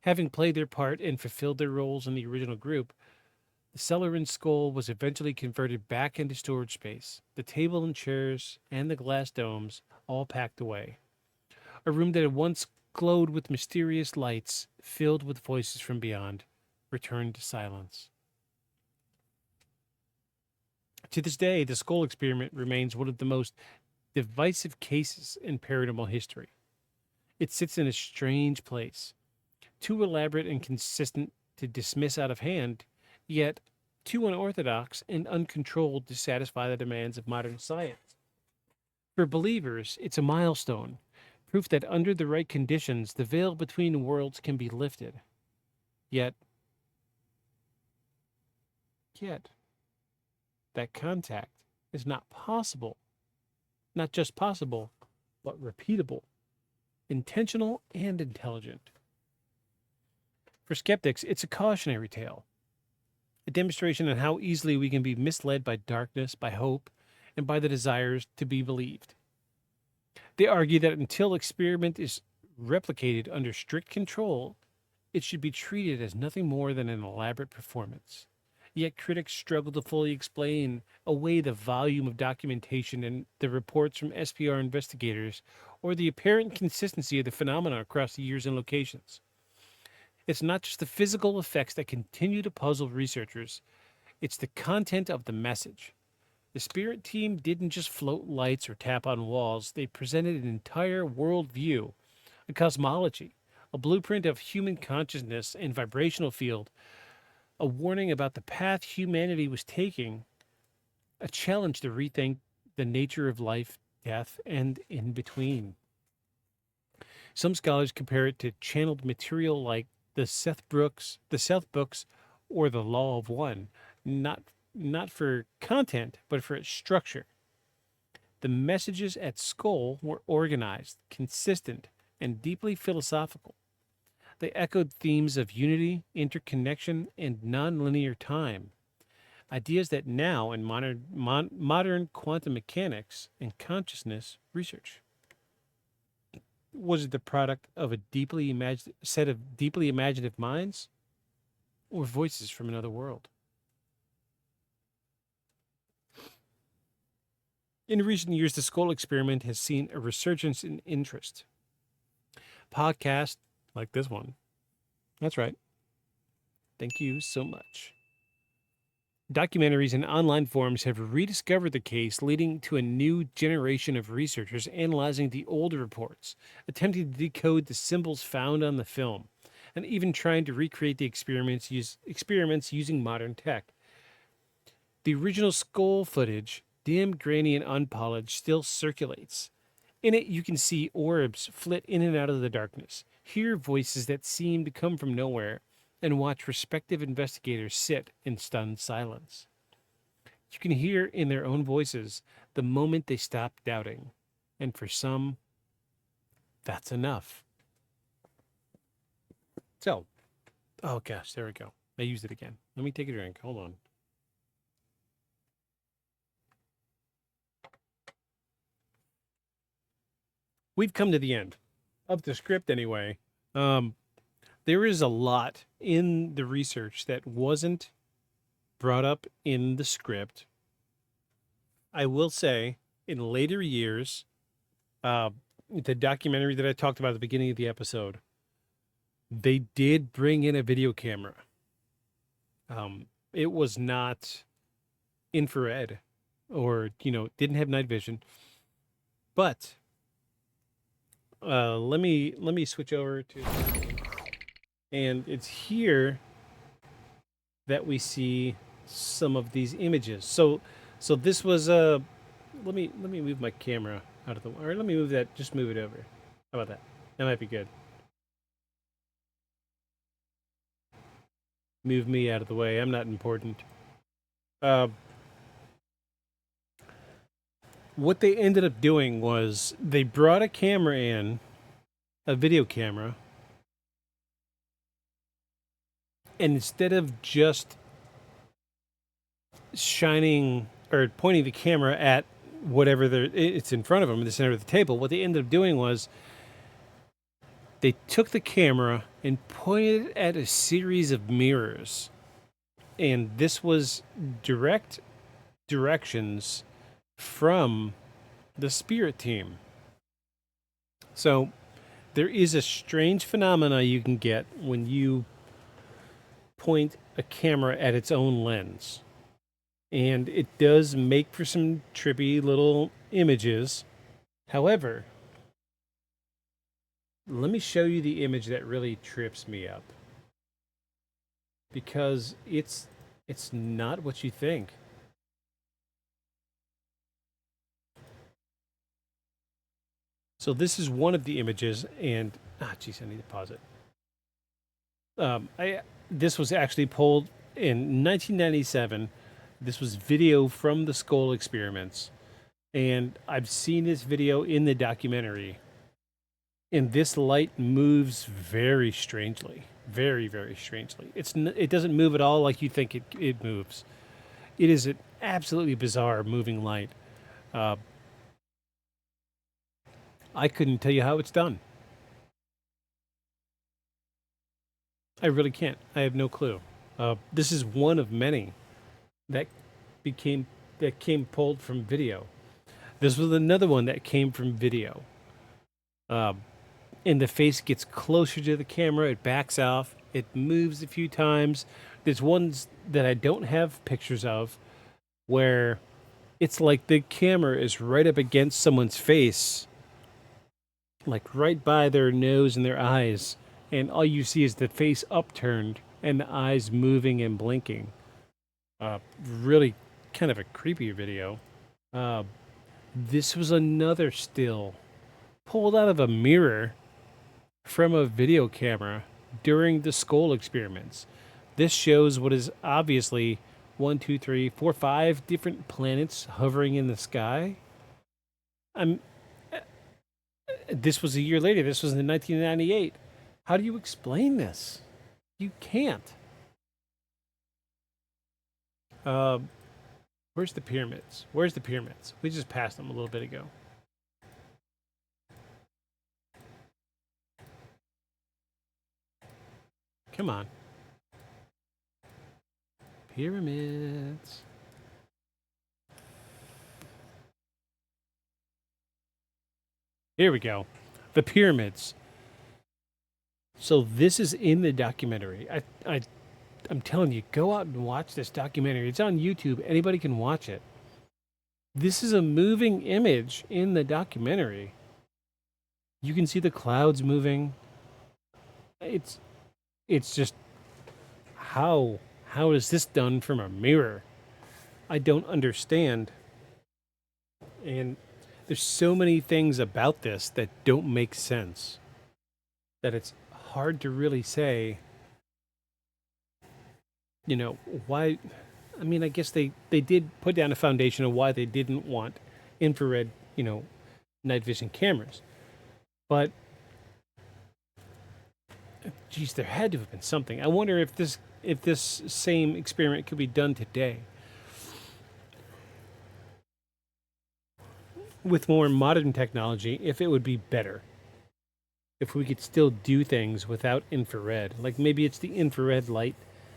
Having played their part and fulfilled their roles in the original group, the cellar in Scole was eventually converted back into storage space, the table and chairs and the glass domes all packed away. A room that had once glowed with mysterious lights, filled with voices from beyond, returned to silence. To this day, the Scole Experiment remains one of the most divisive cases in paranormal history. It sits in a strange place, too elaborate and consistent to dismiss out of hand, yet too unorthodox and uncontrolled to satisfy the demands of modern science. For believers, it's a milestone, proof that under the right conditions, the veil between worlds can be lifted. Yet, that contact is not possible. Not just possible, but repeatable, intentional, and intelligent. For skeptics, it's a cautionary tale, a demonstration on how easily we can be misled by darkness, by hope, and by the desires to be believed. They argue that until experiment is replicated under strict control, it should be treated as nothing more than an elaborate performance. Yet critics struggle to fully explain away the volume of documentation and the reports from SPR investigators or the apparent consistency of the phenomena across the years and locations. It's not just the physical effects that continue to puzzle researchers, it's the content of the message. The Spirit team didn't just float lights or tap on walls, they presented an entire worldview, a cosmology, a blueprint of human consciousness and vibrational field, a warning about the path humanity was taking, a challenge to rethink the nature of life, death, and in between. Some scholars compare it to channeled material like the South books, or the Law of One, not for content, but for its structure. The messages at Scole were organized, consistent, and deeply philosophical. They echoed themes of unity, interconnection, and nonlinear time, ideas that now in modern quantum mechanics and consciousness research. Was it the product of a set of deeply imaginative minds, or voices from another world? In recent years, the Scole Experiment has seen a resurgence in interest. Podcasts like this one. That's right. Thank you so much. Documentaries and online forums have rediscovered the case, leading to a new generation of researchers analyzing the older reports, attempting to decode the symbols found on the film, and even trying to recreate the experiments using modern tech. The original Scole footage, dim, grainy, and unpolished, still circulates. In it, you can see orbs flit in and out of the darkness, hear voices that seem to come from nowhere, and watch respective investigators sit in stunned silence. You can hear in their own voices the moment they stop doubting, and for some, that's enough. So, oh gosh, there we go. I used it again. Let me take a drink. Hold on. We've come to the end of the script anyway. There is a lot in the research that wasn't brought up in the script. I will say, in later years, the documentary that I talked about at the beginning of the episode, they did bring in a video camera. It was not infrared or, didn't have night vision. But let me switch over to... And it's here that we see some of these images. So this was let me move my camera out of the way. Or let me move that. Just move it over. How about that? That might be good. Move me out of the way. I'm not important. What they ended up doing was they brought a camera in, a video camera. And instead of just shining or pointing the camera at whatever it's in front of them in the center of the table, what they ended up doing was they took the camera and pointed it at a series of mirrors. And this was direct directions from the Spirit team. So there is a strange phenomena you can get when you point a camera at its own lens. And it does make for some trippy little images. However, let me show you the image that really trips me up. Because it's not what you think. So this is one of the images, and geez, I need to pause it. This was actually pulled in 1997. This was video from the Scole Experiments, and I've seen this video in the documentary. And this light moves very strangely, very, very strangely. It doesn't move at all like you think it moves. It is an absolutely bizarre moving light. I couldn't tell you how it's done. I really can't. I have no clue. This is one of many that came pulled from video. This was another one that came from video. And the face gets closer to the camera. It backs off. It moves a few times. There's ones that I don't have pictures of where it's like the camera is right up against someone's face, like right by their nose and their eyes, and all you see is the face upturned and the eyes moving and blinking. Really kind of a creepy video. This was another still pulled out of a mirror from a video camera during the Scole experiments. This shows what is obviously 1, 2, 3, 4, 5 different planets hovering in the sky. This was a year later. This was in 1998. How do you explain this? You can't. Where's the pyramids? Where's the pyramids? We just passed them a little bit ago. Come on. Pyramids. Here we go. The pyramids. So this is in the documentary. I'm telling you, go out and watch this documentary. It's on YouTube. Anybody can watch it. This is a moving image in the documentary. You can see the clouds moving. It's just how is this done from a mirror? I don't understand. And there's so many things about this that don't make sense that it's hard to really say, you know, why. I mean, I guess they did put down a foundation of why they didn't want infrared, night vision cameras. But geez, there had to have been something. I wonder if this same experiment could be done today with more modern technology, if it would be better. If we could still do things without infrared. Like maybe it's the infrared light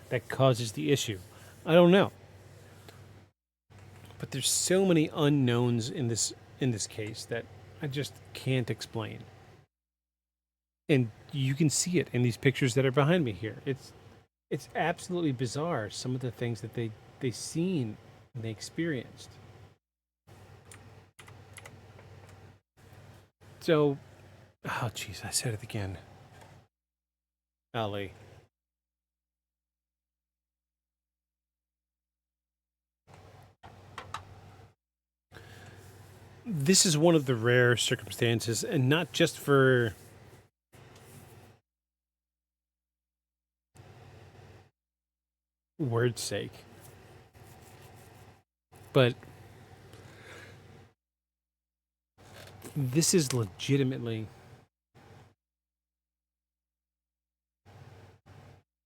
that causes the issue. I don't know. But there's so many unknowns in this case that I just can't explain. And you can see it in these pictures that are behind me here. It's absolutely bizarre, some of the things that they seen and they experienced. So, oh jeez, I said it again. Ali. This is one of the rare circumstances, and not just for word's sake, but this is legitimately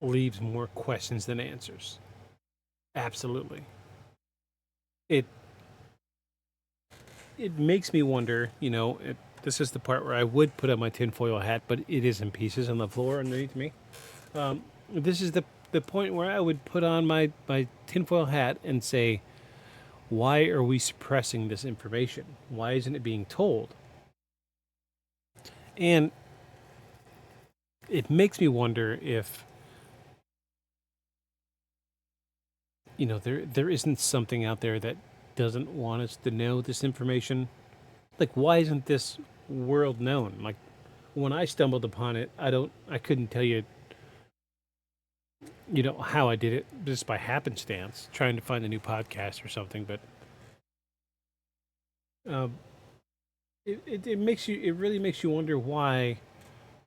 leaves more questions than answers. Absolutely. It makes me wonder, this is the part where I would put on my tinfoil hat, but it is in pieces on the floor underneath me. This is the point where I would put on my tinfoil hat and say, why are we suppressing this information? Why isn't it being told? And it makes me wonder if there isn't something out there that doesn't want us to know this information. Like, why isn't this world known? Like, when I stumbled upon it, I couldn't tell you, how I did it, just by happenstance, trying to find a new podcast or something. But um, it really makes you wonder why,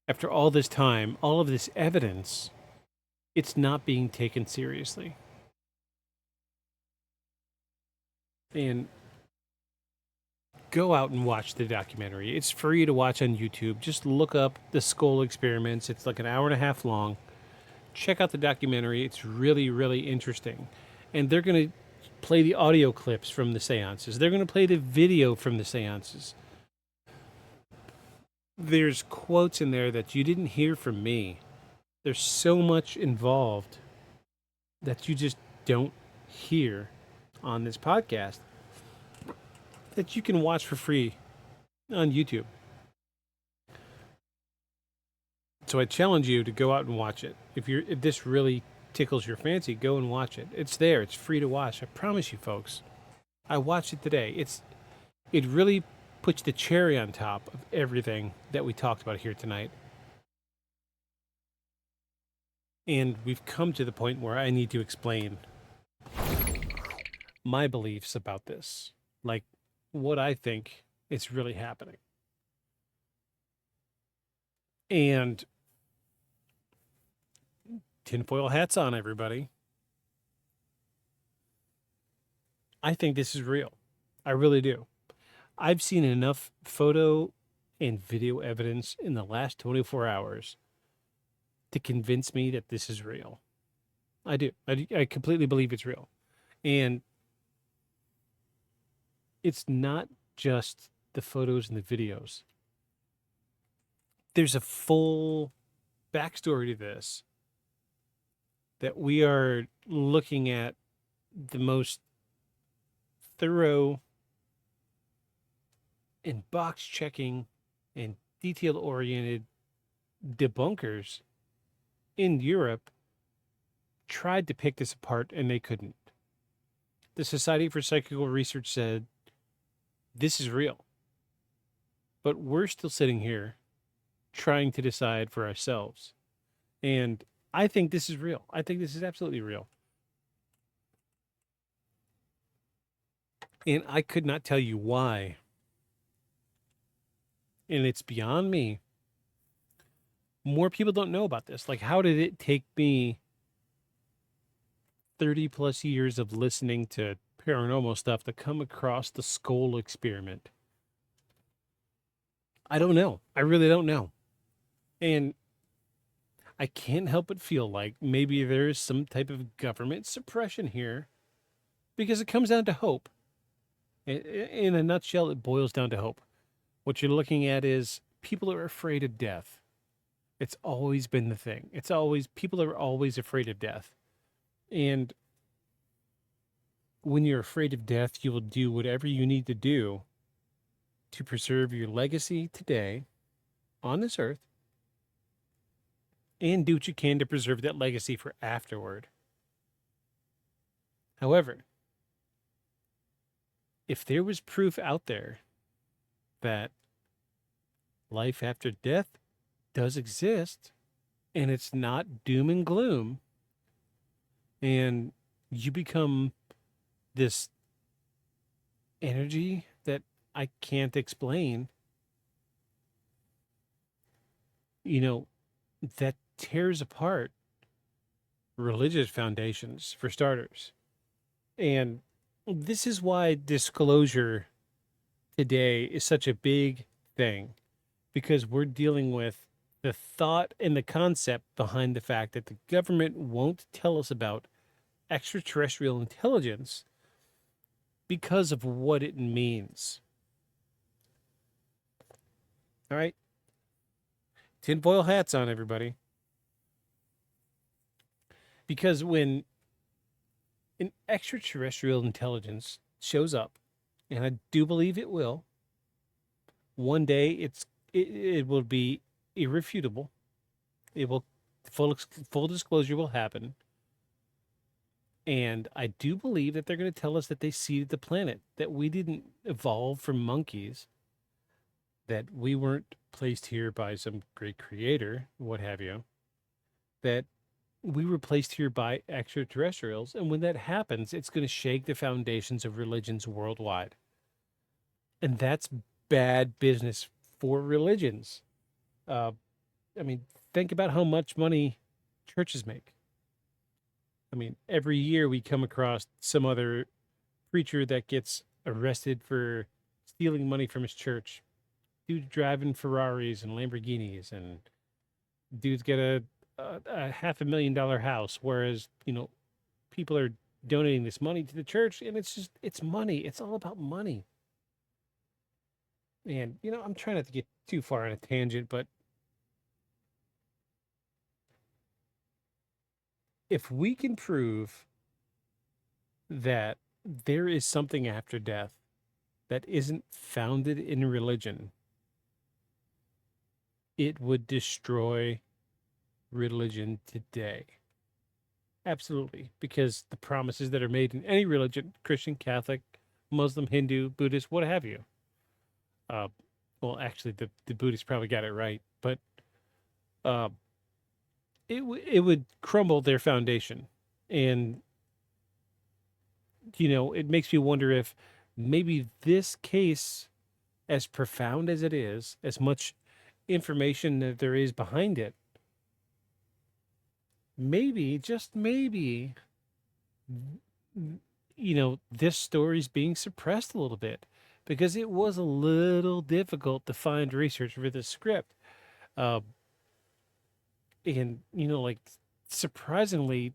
after all this time, all of this evidence, it's not being taken seriously. And go out and watch the documentary. It's free to watch on YouTube. Just look up the Scole Experiments. It's like an hour and a half long. Check out the documentary. It's really, really interesting. And they're going to play the audio clips from the seances. They're going to play the video from the seances. There's quotes in there that you didn't hear from me. There's so much involved that you just don't hear on this podcast that you can watch for free on YouTube. So I challenge you to go out and watch it. If this really tickles your fancy, go and watch it. It's there. It's free to watch. I promise you, folks. I watched it today. It really puts the cherry on top of everything that we talked about here tonight. And we've come to the point where I need to explain my beliefs about this. Like, what I think is really happening. And tinfoil hats on, everybody. I think this is real. I really do. I've seen enough photo and video evidence in the last 24 hours to convince me that this is real. I do. I completely believe it's real. And it's not just the photos and the videos. There's a full backstory to this that we are looking at the most thorough and box checking and detail oriented debunkers in Europe tried to pick this apart and they couldn't. The Society for Psychical Research said, this is real. But we're still sitting here trying to decide for ourselves. And I think this is real. I think this is absolutely real. And I could not tell you why. And it's beyond me. More people don't know about this. Like, how did it take me 30 plus years of listening to paranormal stuff to come across the Scole Experiment? I don't know. I really don't know. And I can't help but feel like maybe there is some type of government suppression here, because it comes down to hope. In a nutshell, it boils down to hope. What you're looking at is people are afraid of death. It's always been the thing. People are always afraid of death. And when you're afraid of death, you will do whatever you need to do to preserve your legacy today on this earth, and do what you can to preserve that legacy for afterward. However, if there was proof out there that life after death does exist, and it's not doom and gloom, and you become this energy that I can't explain, that tears apart religious foundations, for starters. And this is why disclosure today is such a big thing, because we're dealing with the thought and the concept behind the fact that the government won't tell us about extraterrestrial intelligence because of what it means. All right? Tinfoil hats on, everybody. Because when an extraterrestrial intelligence shows up, and I do believe it will, one day it will be irrefutable. It will full disclosure will happen. And I do believe that they're going to tell us that they seeded the planet, that we didn't evolve from monkeys, that we weren't placed here by some great creator, what have you, that we were placed here by extraterrestrials. And when that happens, it's going to shake the foundations of religions worldwide. And that's bad business for religions. I mean, think about how much money churches make. I mean, every year we come across some other preacher that gets arrested for stealing money from his church. Dudes driving Ferraris and Lamborghinis, and dudes get a $500,000 house, whereas, people are donating this money to the church, and it's money. It's all about money. And, I'm trying not to get too far on a tangent, but if we can prove that there is something after death that isn't founded in religion, it would destroy religion today. Absolutely. Because the promises that are made in any religion, Christian, Catholic, Muslim, Hindu, Buddhist, what have you. Well, actually, the Buddhists probably got it right, but it would crumble their foundation. And, it makes me wonder if maybe this case, as profound as it is, as much information that there is behind it, maybe, just maybe, this story's being suppressed a little bit, because it was a little difficult to find research for this script. And, like, surprisingly,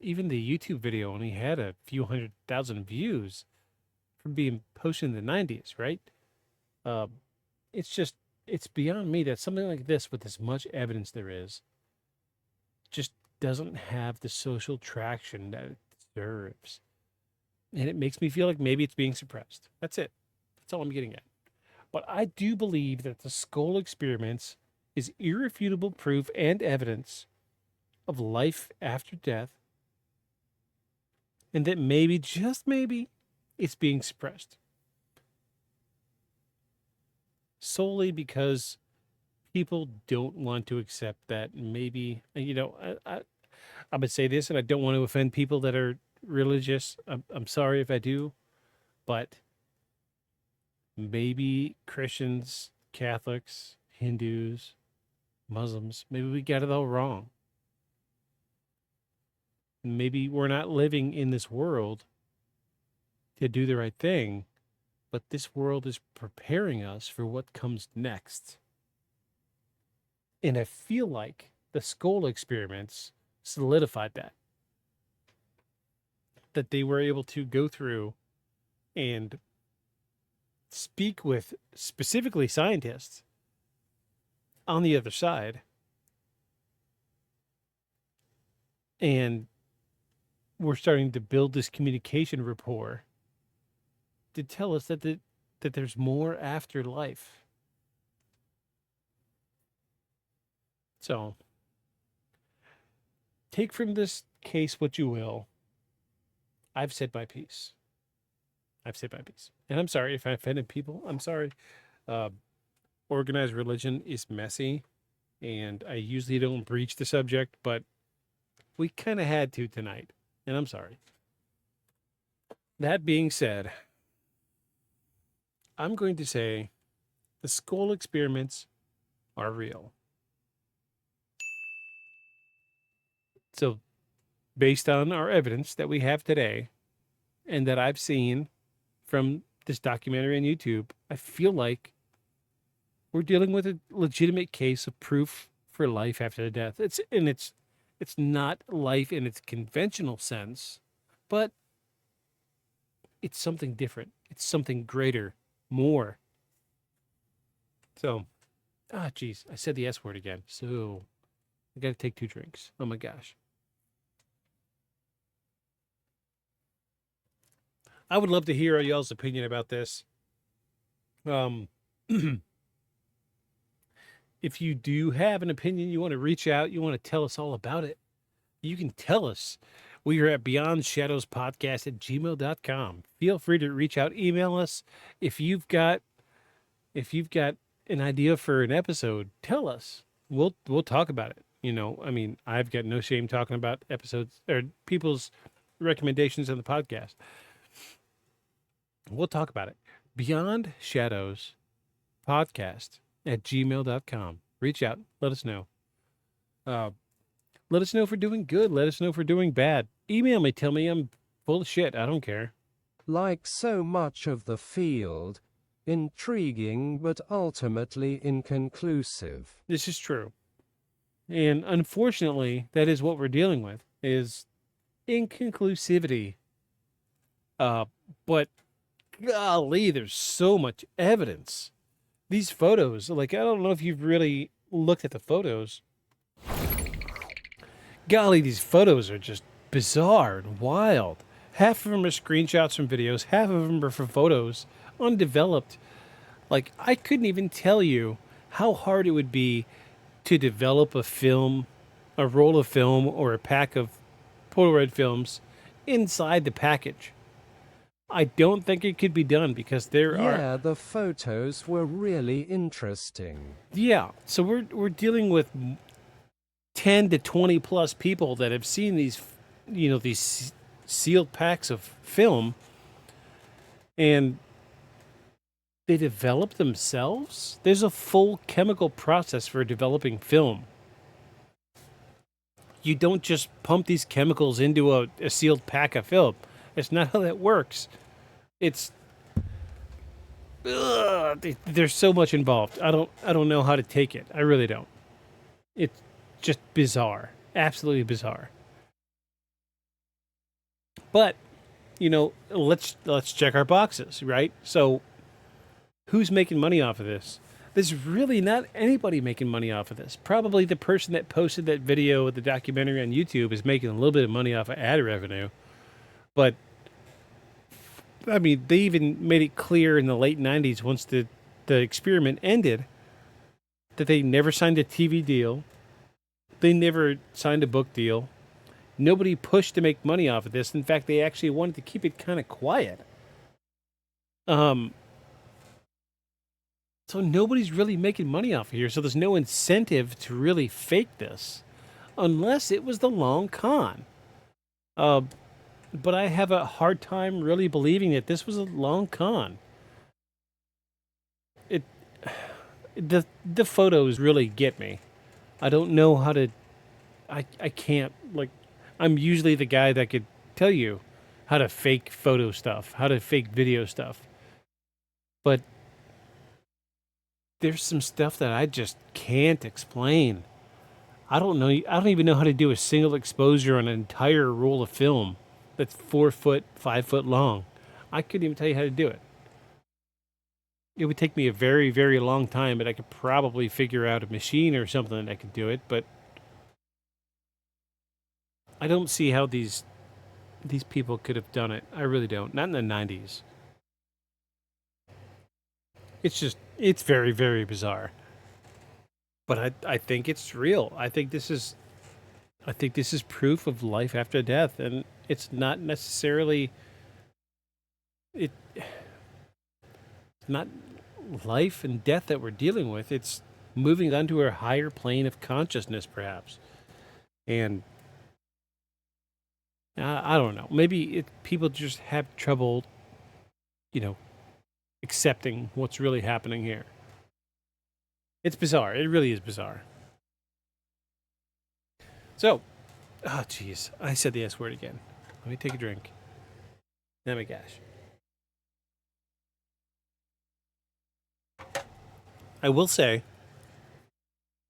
even the YouTube video only had a few 100,000 views from being posted in the 90s, right? It's beyond me that something like this, with as much evidence there is, just doesn't have the social traction that it deserves. And it makes me feel like maybe it's being suppressed. That's it. That's all I'm getting at. But I do believe that the Scole Experiments is irrefutable proof and evidence of life after death, and that maybe, just maybe, it's being suppressed. Solely because people don't want to accept that maybe, I'm going to say this, and I don't want to offend people that are religious. I'm sorry if I do, but maybe Christians, Catholics, Hindus, Muslims, maybe we got it all wrong. Maybe we're not living in this world to do the right thing, but this world is preparing us for what comes next. And I feel like the Scole Experiments solidified that they were able to go through and speak with specifically scientists on the other side, and we're starting to build this communication rapport to tell us that there's more after life. So take from this case what you will. I've said my piece. And I'm sorry if I offended people. I'm sorry. Organized religion is messy, and I usually don't breach the subject, but we kind of had to tonight, and I'm sorry. That being said, I'm going to say the Scole Experiments are real. So, based on our evidence that we have today, and that I've seen from this documentary on YouTube, I feel like we're dealing with a legitimate case of proof for life after death. It's not life in its conventional sense, but it's something different. It's something greater, more. So, geez, I said the S word again. So I got to take 2 drinks. Oh my gosh. I would love to hear y'all's opinion about this. If you do have an opinion, you want to reach out, you want to tell us all about it, you can tell us. We are at beyondshadowspodcast@gmail.com. Feel free to reach out, email us. If you've got an idea for an episode, tell us. We'll talk about it. You know, I mean, I've got no shame talking about episodes or people's recommendations on the podcast. We'll talk about it. Beyond Shadows podcast@gmail.com. Reach out. Let us know. Let us know if we're doing good. Let us know if we're doing bad. Email me. Tell me I'm full of shit. I don't care. Like so much of the field, intriguing but ultimately inconclusive. This is true. And unfortunately, that is what we're dealing with, is inconclusivity. But golly, there's so much evidence. These photos, like, I don't know if you've really looked at the photos. Golly, these photos are just bizarre and wild. Half of them are screenshots from videos. Half of them are from photos, undeveloped. Like, I couldn't even tell you how hard it would be to develop a film, a roll of film, or a pack of Polaroid films inside the package. I don't think it could be done because Yeah, the photos were really interesting. Yeah, so we're dealing with 10 to 20 plus people that have seen these, you know, these sealed packs of film, and they develop themselves. There's a full chemical process for developing film. You don't just pump these chemicals into a sealed pack of film. It's not how that works. It's there's so much involved. I don't know how to take it. I really don't. It's just bizarre. Absolutely bizarre. But, you know, let's check our boxes, right? So who's making money off of this? There's really not anybody making money off of this. Probably the person that posted that video with the documentary on YouTube is making a little bit of money off of ad revenue. But, I mean, they even made it clear in the late 90s, once the experiment ended, that they never signed a TV deal. They never signed a book deal. Nobody pushed to make money off of this. In fact, they actually wanted to keep it kind of quiet. So nobody's really making money off of here. So there's no incentive to really fake this, unless it was the long con. But I have a hard time really believing that this was a long con. The photos really get me. I don't know how to. I can't, like. I'm usually the guy that could tell you how to fake photo stuff, how to fake video stuff. But there's some stuff that I just can't explain. I don't know. I don't even know how to do a single exposure on an entire roll of film that's 4 foot, 5 foot long. I couldn't even tell you how to do it. It would take me a very, very long time, but I could probably figure out a machine or something that could do it. But I don't see how these people could have done it. I really don't. Not in the 90s. It's very, very bizarre. But I think it's real. I think this is proof of life after death, and it's not necessarily not life and death that we're dealing with. It's moving on to a higher plane of consciousness, perhaps. And I don't know. Maybe people just have trouble, you know, accepting what's really happening here. It's bizarre. It really is bizarre. So, oh, jeez. I said the S word again. Let me take a drink. Oh, my gosh. I will say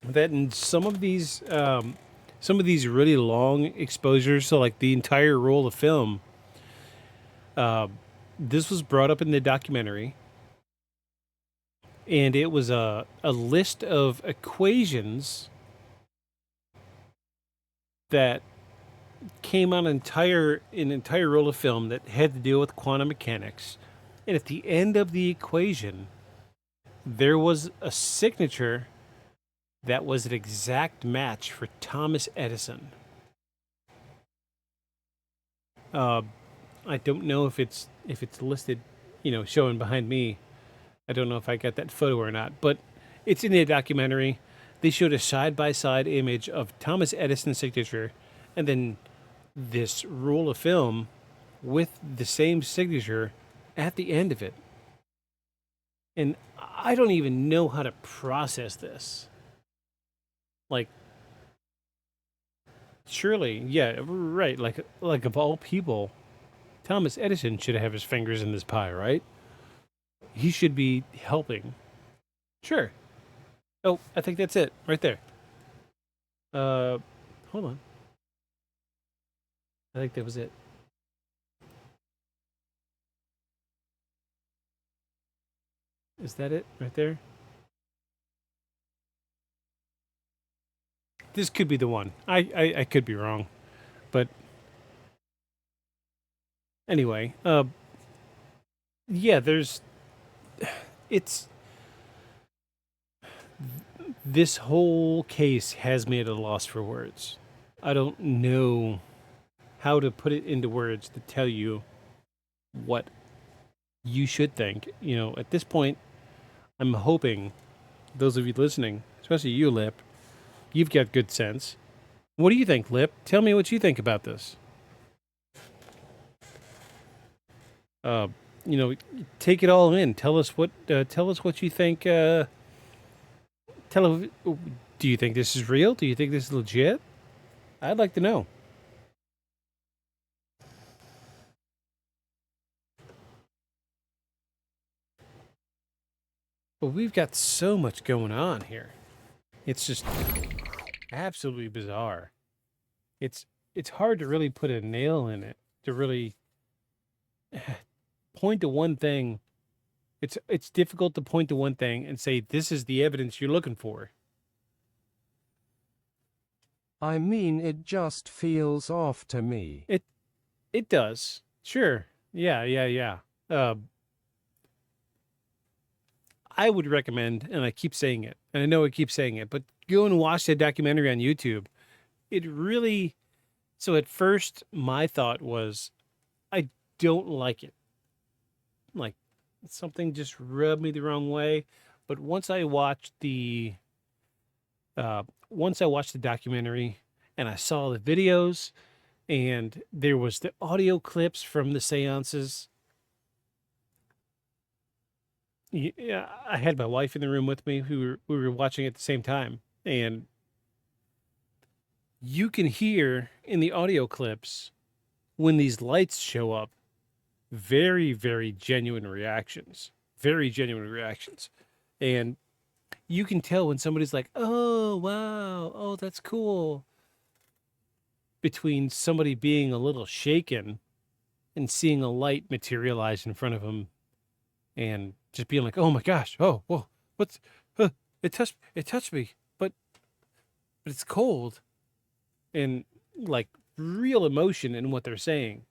that in some of these really long exposures, so like the entire roll of film, this was brought up in the documentary, and it was a list of equations that came on an entire roll of film that had to deal with quantum mechanics. And at the end of the equation, there was a signature that was an exact match for Thomas Edison. I don't know if it's listed, showing behind me. I don't know if I got that photo or not, but it's in the documentary. They showed a side-by-side image of Thomas Edison's signature and then this roll of film with the same signature at the end of it. And I don't even know how to process this. Like, surely, yeah, right. Like of all people, Thomas Edison should have his fingers in this pie, right? He should be helping. Sure. Oh, I think that's it right there. Hold on. I think that was it. Is that it right there? This could be the one. I could be wrong, but anyway, yeah, it's this whole case has me at a loss for words. I don't know how to put it into words to tell you what you should think. At this point, I'm hoping those of you listening, especially you, Lip, you've got good sense. What do you think, Lip? Tell me what you think about this. Take it all in. Tell us what you think. Do you think this is real? Do you think this is legit? I'd like to know. But we've got so much going on here. It's just absolutely bizarre. It's hard to really put a nail in it, to really point to one thing. It's difficult to point to one thing and say this is the evidence you're looking for. I mean, it just feels off to me. It does. Sure. Yeah. I would recommend, and I keep saying it, and I know I keep saying it, but go and watch that documentary on YouTube. It really... So at first, my thought was, I don't like it. Like, something just rubbed me the wrong way. But once I watched the documentary and I saw the videos and there was the audio clips from the seances. Yeah, I had my wife in the room with me. We were watching at the same time, and you can hear in the audio clips when these lights show up, very, very genuine reactions. Very genuine reactions. And you can tell when somebody's like, oh, wow, oh, that's cool. Between somebody being a little shaken and seeing a light materialize in front of them and just being like, oh my gosh, oh, whoa, it touched me, but it's cold. And like real emotion in what they're saying.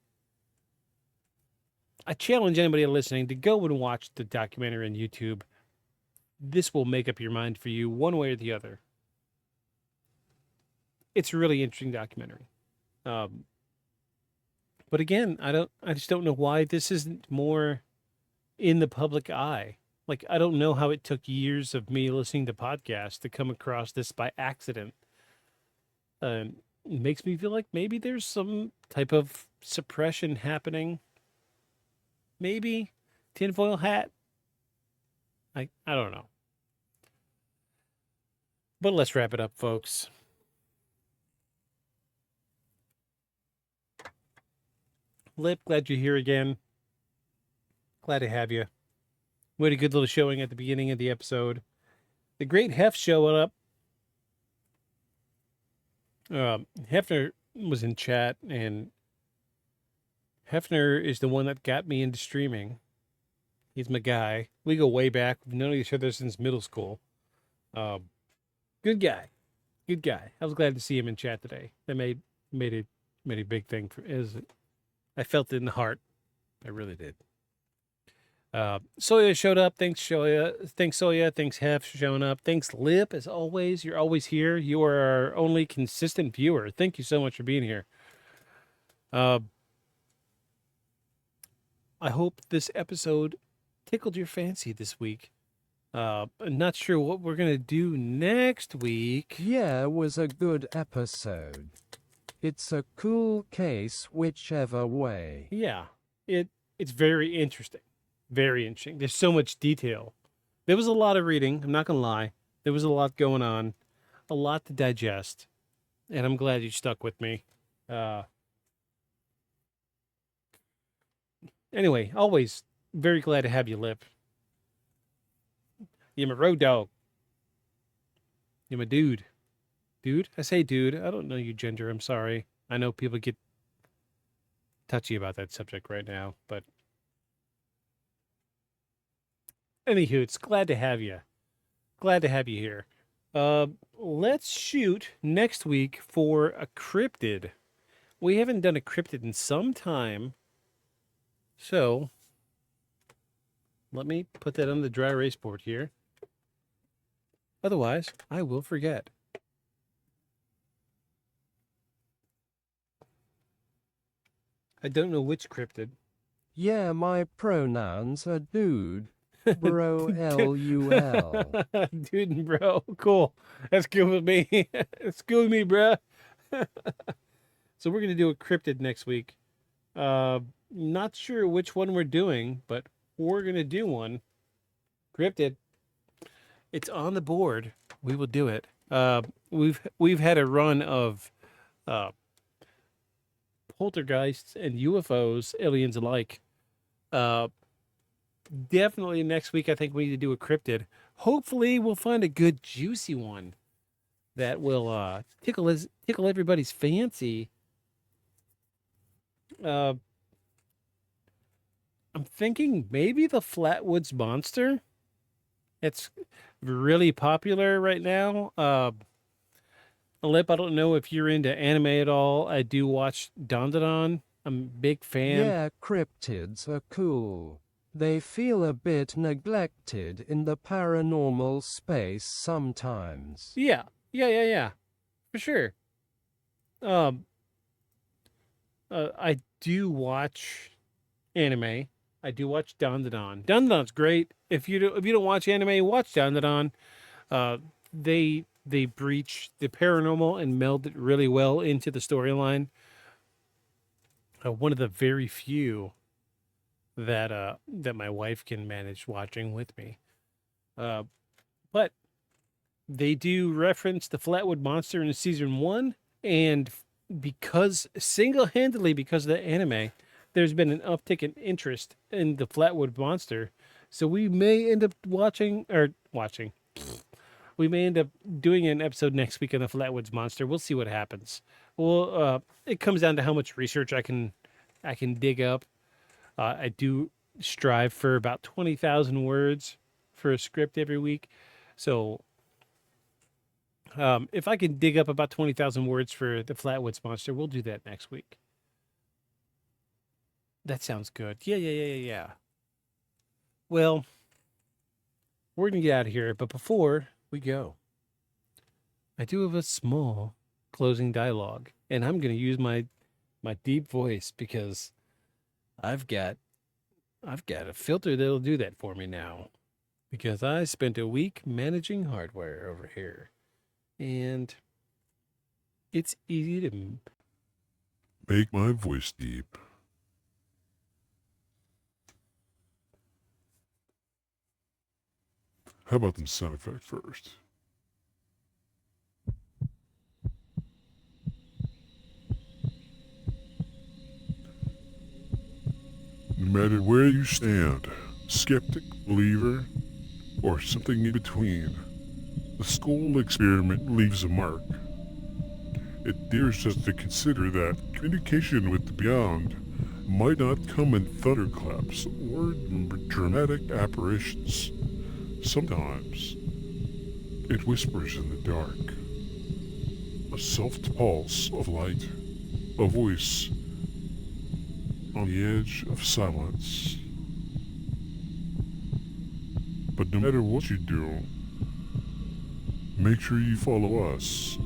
I challenge anybody listening to go and watch the documentary on YouTube. This will make up your mind for you one way or the other. It's a really interesting documentary. But again, I just don't know why this isn't more in the public eye. Like, I don't know how it took years of me listening to podcasts to come across this by accident. It makes me feel like maybe there's some type of suppression happening. Maybe tinfoil hat. I don't know. But let's wrap it up, folks. Lip, glad you're here again. Glad to have you. We had a good little showing at the beginning of the episode. The Great Hef showed up. Hefner was in chat, and Hefner is the one that got me into streaming. He's my guy. We go way back. We've known each other since middle school. Good guy. Good guy. I was glad to see him in chat today. That made a big thing for I felt it in the heart. I really did. Soya showed up. Thanks, Soya. Thanks, Hef, for showing up. Thanks, Lip, as always. You're always here. You are our only consistent viewer. Thank you so much for being here. I hope this episode tickled your fancy this week. I'm not sure what we're going to do next week. Yeah, it was a good episode. It's a cool case whichever way. Yeah, it's very interesting. Very interesting. There's so much detail. There was a lot of reading. I'm not going to lie. There was a lot going on. A lot to digest. And I'm glad you stuck with me. Anyway, always very glad to have you, Lip. You're my road dog. You're my dude. Dude? I say dude. I don't know your gender. I'm sorry. I know people get touchy about that subject right now, but anywho, it's glad to have you. Glad to have you here. Let's shoot next week for a cryptid. We haven't done a cryptid in some time. So, let me put that on the dry erase board here. Otherwise, I will forget. I don't know which cryptid. Yeah, my pronouns are dude. Bro, L-U-L. Dude and bro. Cool. That's good with me. That's good with me, bro. So we're going to do a cryptid next week. Not sure which one we're doing, but we're going to do one. Cryptid. It's on the board. We will do it. We've had a run of poltergeists and UFOs, aliens alike. Definitely next week, I think we need to do a cryptid. Hopefully, we'll find a good, juicy one that will tickle everybody's fancy. I'm thinking maybe the Flatwoods Monster. It's really popular right now. Lip, I don't know if you're into anime at all. I do watch Dandadan. I'm a big fan. Yeah, cryptids are cool. They feel a bit neglected in the paranormal space sometimes. Yeah. For sure. I do watch anime. I do watch Dandadan. Dandadan's great. If you don't watch anime, watch Dandadan. They breach the paranormal and meld it really well into the storyline. One of the very few that my wife can manage watching with me. But they do reference the Flatwood Monster in season 1, and single-handedly because of the anime, there's been an uptick in interest in the Flatwood Monster. So we may end up we may end up doing an episode next week on the Flatwoods Monster. We'll see what happens. Well, it comes down to how much research I can dig up. I do strive for about 20,000 words for a script every week. So if I can dig up about 20,000 words for the Flatwoods Monster, we'll do that next week. That sounds good. Yeah. Well, we're going to get out of here, but before we go, I do have a small closing dialogue, and I'm going to use my deep voice because I've got a filter that'll do that for me now, because I spent a week managing hardware over here, and it's easy to make my voice deep. How about the sound effect first? No matter where you stand, skeptic, believer, or something in between, the Scole Experiment leaves a mark. It dares us to consider that communication with the beyond might not come in thunderclaps or dramatic apparitions. Sometimes, it whispers in the dark. A soft pulse of light, a voice on the edge of silence. But no matter what you do, make sure you follow us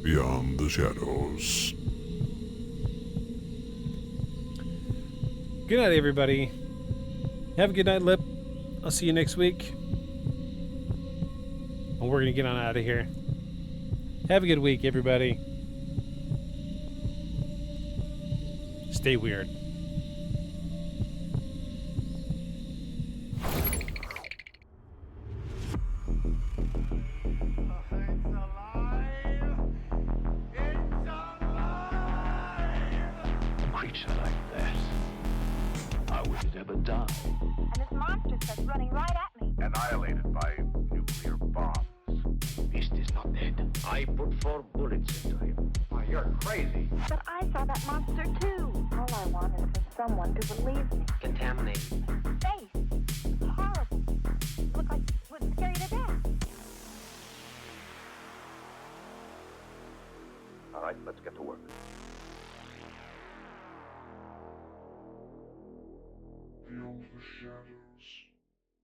beyond the shadows. Good night, everybody. Have a good night, Lip. I'll see you next week. And we're going to get on out of here. Have a good week, everybody. Stay weird. A creature like that. How would it ever die? And this monster starts running right at me. Annihilated by nuclear bombs. Beast is not dead. I put 4 bullets into him. Oh, you're crazy. But I saw that monster too. All I want is for someone to believe me. Contaminated. Face. Horrible. Look like it would scare you to death. All right, let's get to work. Feel the shadows.